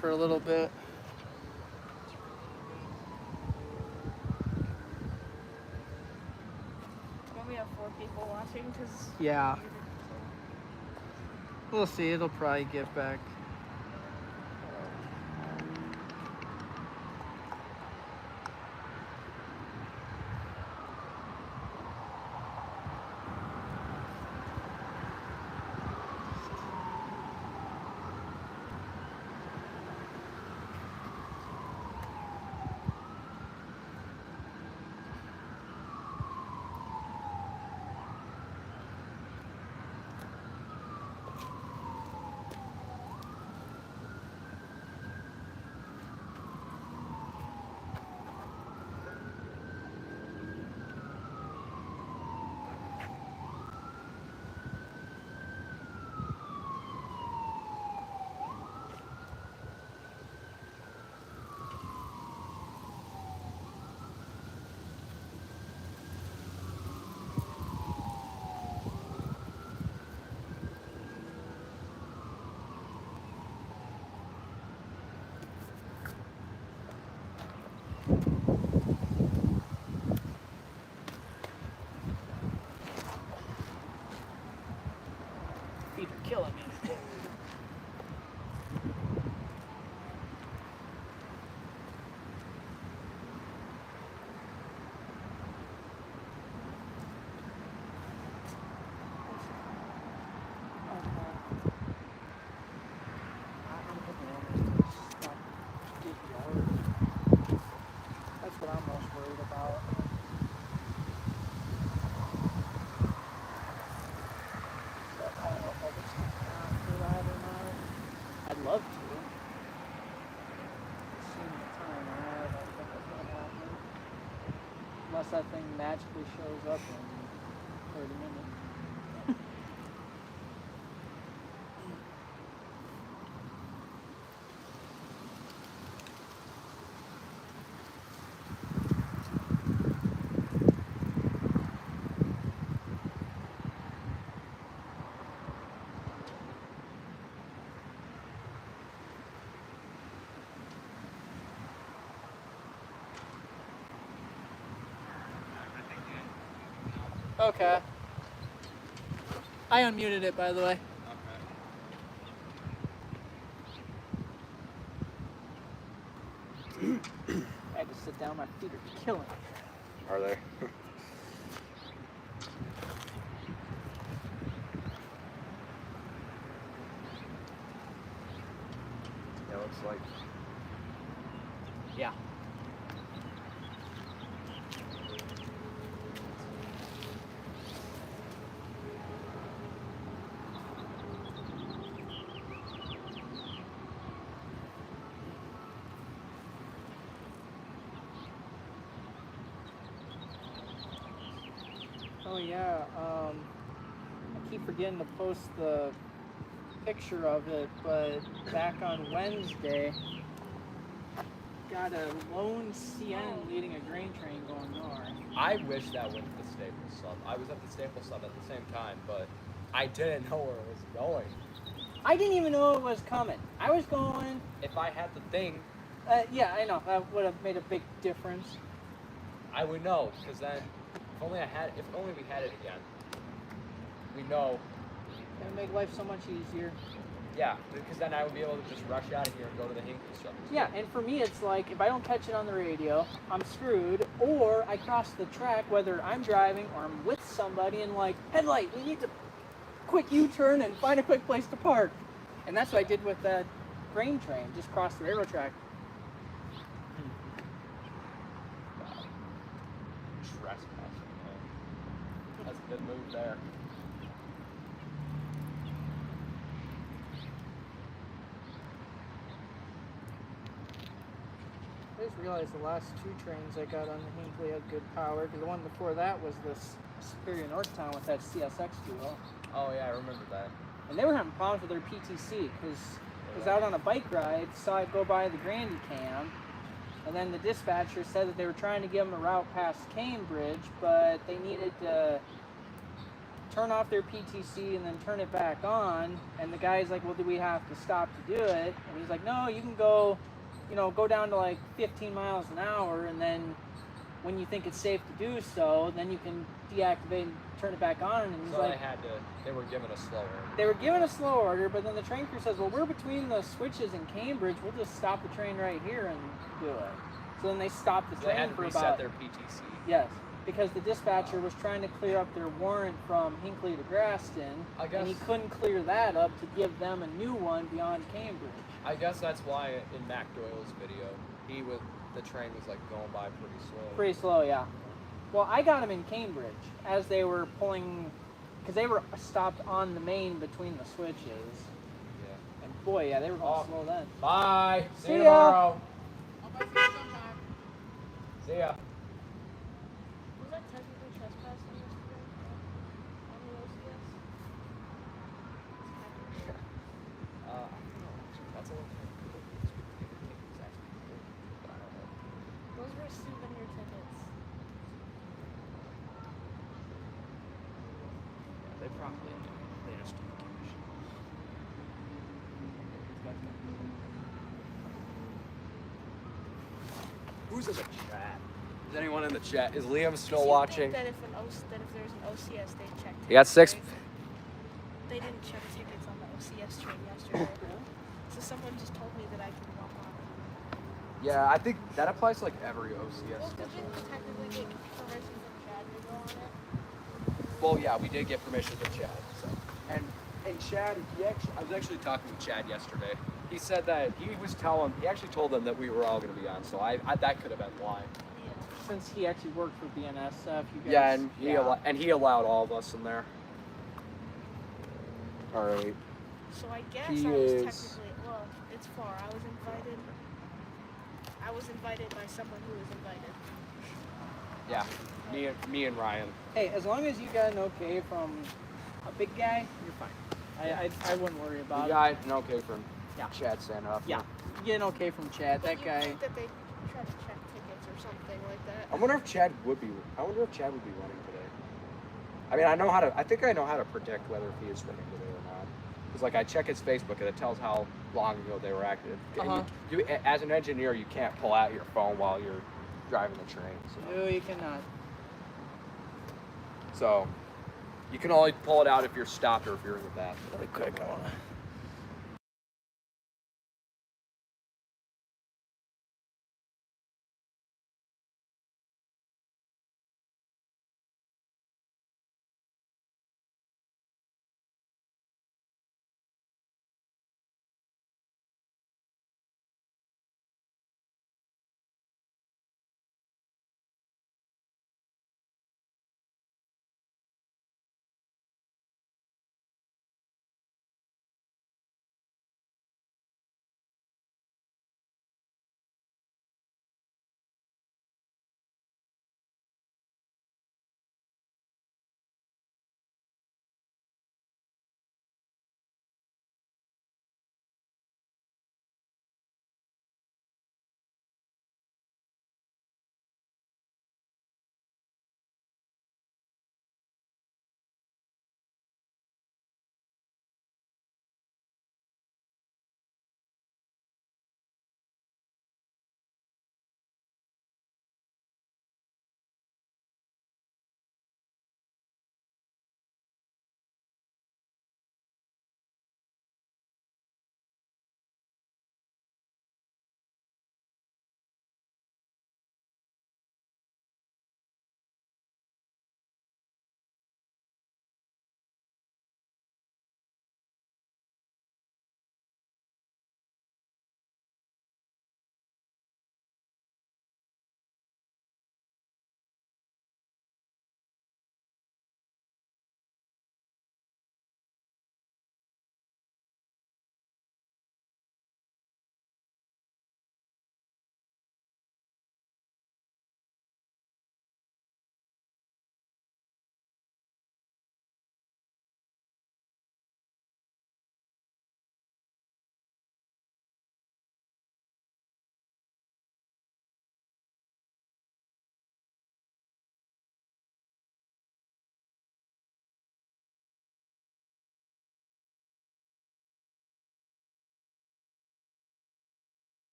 Speaker 1: for a little bit.
Speaker 4: When we have 4 people watching, because
Speaker 1: Yeah. We'll see. It'll probably get back. Feet are killing me. That's what I'm most worried about. I don't know if I'll just after that or not. I'd love to. Seeing the time, I don't think that's gonna happen. Unless that thing magically shows up in 30 minutes. Okay. I unmuted it, by the way. I had to sit down. My feet are killing me.
Speaker 5: Are they? Yeah, looks like.
Speaker 1: Yeah. Oh yeah, I keep forgetting to post the picture of it, but back on Wednesday, got a lone CN leading a grain train going north.
Speaker 5: I wish that went to the Staples sub. I was at the Staples sub at the same time, but I didn't know where it was going.
Speaker 1: I didn't even know it was coming. I was going.
Speaker 5: If I had the thing,
Speaker 1: Yeah, I know. That would have made a big difference.
Speaker 5: I would know, because then, if only we had it again, we know.
Speaker 1: It would make life so much easier.
Speaker 5: Yeah, because then I would be able to just rush out of here and go to the Hinkley sub.
Speaker 1: Yeah, and for me, it's like if I don't catch it on the radio, I'm screwed. Or I cross the track, whether I'm driving or I'm with somebody, and like, headlight, we need to quick U-turn and find a quick place to park. And that's what I did with that grain train. Just crossed the railroad track.
Speaker 5: Trespassing, man. That's a good move there.
Speaker 1: I just realized the last 2 trains I got on the Hinkley had good power, because the one before that was this Superior Northtown with that CSX duo.
Speaker 5: Oh yeah, I remember that.
Speaker 1: And they were having problems with their PTC, because I was out on a bike ride, saw it go by the Grandy Cam, and then the dispatcher said that they were trying to give them a route past Cambridge, but they needed to turn off their PTC and then turn it back on. And the guy's like, well, do we have to stop to do it? And he's like, no, you can go, go down to like 15 miles an hour, and then when you think it's safe to do so, then you can deactivate and turn it back on. And he's
Speaker 5: So
Speaker 1: like,
Speaker 5: they were given a slow order.
Speaker 1: they were given a slow order, but then the train crew says, well, we're between the switches in Cambridge. We'll just stop the train right here and do it. So then they stopped the
Speaker 5: So they
Speaker 1: train
Speaker 5: had to
Speaker 1: for
Speaker 5: reset
Speaker 1: about...
Speaker 5: their PTC.
Speaker 1: Yes, because the dispatcher was trying to clear up their warrant from Hinckley to Graston, and he couldn't clear that up to give them a new one beyond Cambridge.
Speaker 5: I guess that's why in Mac Doyle's video, the train was like going by pretty slow.
Speaker 1: Pretty slow, yeah. Well, I got them in Cambridge as they were pulling, because they were stopped on the main between the switches.
Speaker 5: Yeah.
Speaker 1: And boy, yeah, they were going slow then.
Speaker 5: Bye. See you
Speaker 1: ya.
Speaker 5: tomorrow.
Speaker 4: I'll buy food sometime.
Speaker 5: See ya.
Speaker 4: Was that technically trespassing yesterday? On the OCS?
Speaker 5: I don't know. That's a little
Speaker 4: Those were souvenir tickets.
Speaker 5: They probably do. They just don't give a shit. Who's in the chat? Is anyone in the chat? Is Liam still watching?
Speaker 4: That if there's an OCS, they check tickets.
Speaker 5: He got 6.
Speaker 4: right? They didn't check tickets on the OCS train yesterday. So someone just told me that I could walk on it.
Speaker 5: Yeah, I think that applies to like every
Speaker 4: Well,
Speaker 5: OCS
Speaker 4: didn't
Speaker 5: schedule.
Speaker 4: you technically get permission from Chad to go on it?
Speaker 5: Well, yeah, we did get permission from Chad. So, and Chad, I was actually talking to Chad yesterday. He said that he actually told them that we were all going to be on. So that could have been why.
Speaker 4: Yeah.
Speaker 1: Since he actually worked for BNSF, you guys...
Speaker 5: Yeah, and he allowed all of us in there. All right.
Speaker 4: So I guess
Speaker 5: He
Speaker 4: I was
Speaker 5: is-
Speaker 4: technically, well, it's far. I was invited by someone who was invited.
Speaker 5: Yeah, me and Ryan.
Speaker 1: Hey, as long as you got an okay from a big guy, you're fine. I wouldn't worry
Speaker 5: We
Speaker 1: about it.
Speaker 5: got an okay from
Speaker 1: Yeah.
Speaker 5: Chad Sandhoff.
Speaker 1: Yeah, you get an okay from Chad.
Speaker 4: But
Speaker 1: That
Speaker 4: you
Speaker 1: guy...
Speaker 4: think that they try to check tickets or something like that?
Speaker 5: I wonder if Chad would be running today. I mean, I think I know how to predict whether if he is running today or not. Because like I check his Facebook and it tells how long ago they were active. And as an engineer, you can't pull out your phone while you're driving the train.
Speaker 1: No, you cannot.
Speaker 5: So you can only pull it out if you're stopped or if you're in the bathroom.
Speaker 1: Really quick, I want to...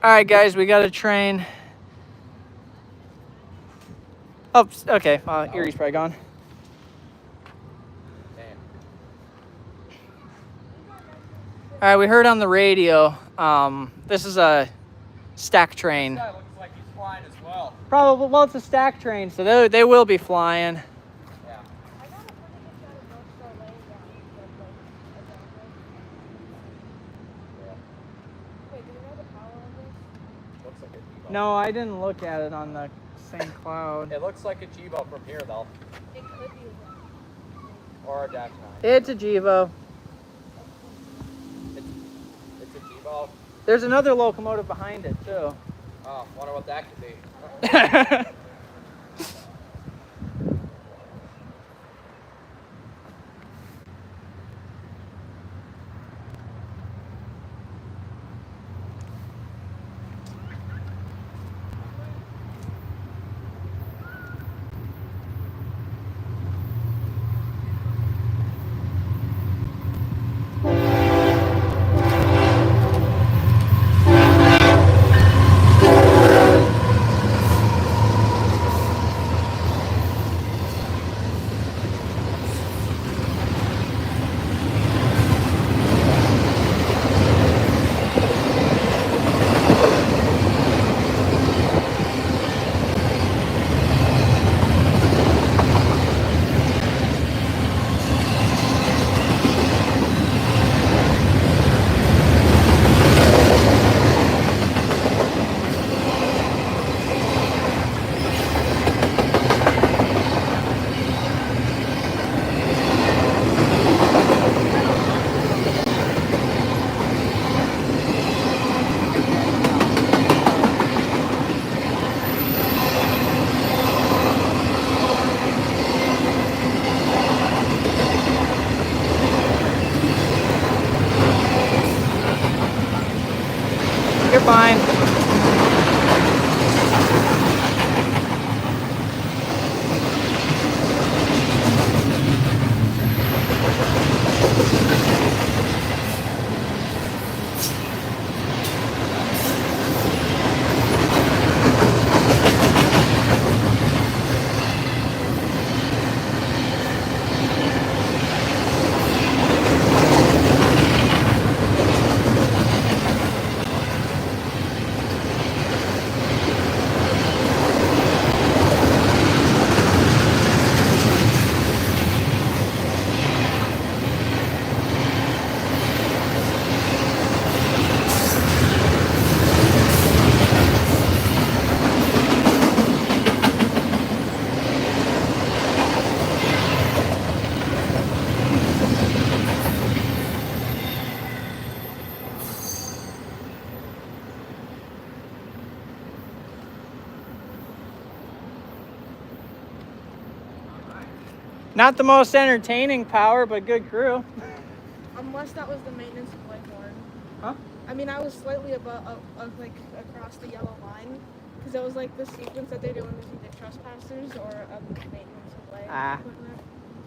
Speaker 1: All right, guys, we got a train. Oh, okay. Erie's probably gone.
Speaker 5: Damn.
Speaker 1: All right, we heard on the radio. This is a stack
Speaker 5: This
Speaker 1: train.
Speaker 5: guy looks like he's flying as well.
Speaker 1: Probably. Well, it's a stack train, so they will be flying.
Speaker 5: Yeah.
Speaker 4: I got a pretty good shot of North Star laying down, but like a downhill.
Speaker 5: Yeah.
Speaker 4: Wait, do we know the power on this?
Speaker 5: Looks like a G-boat.
Speaker 1: No, I didn't look at it on the same cloud.
Speaker 5: It looks like a G-boat from here, though.
Speaker 4: It could be a
Speaker 5: Or a Dash 9.
Speaker 1: It's a Gevo.
Speaker 5: It's a G-boat.
Speaker 1: There's another locomotive behind it too.
Speaker 5: Oh, wonder what that could be.
Speaker 1: You're fine. Not the most entertaining power, but good crew.
Speaker 4: Unless that was the maintenance of Whitehorn.
Speaker 1: Huh?
Speaker 4: I mean, I was slightly above, like, across the yellow line, because it was like the sequence that they do when there's either trespassers or maintenance of way equipment.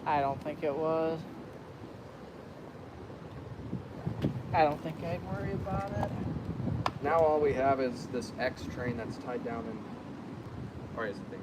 Speaker 1: I don't think it was. I don't think I'd worry about it.
Speaker 5: Now all we have is this X train that's tied down in... Or is it thing?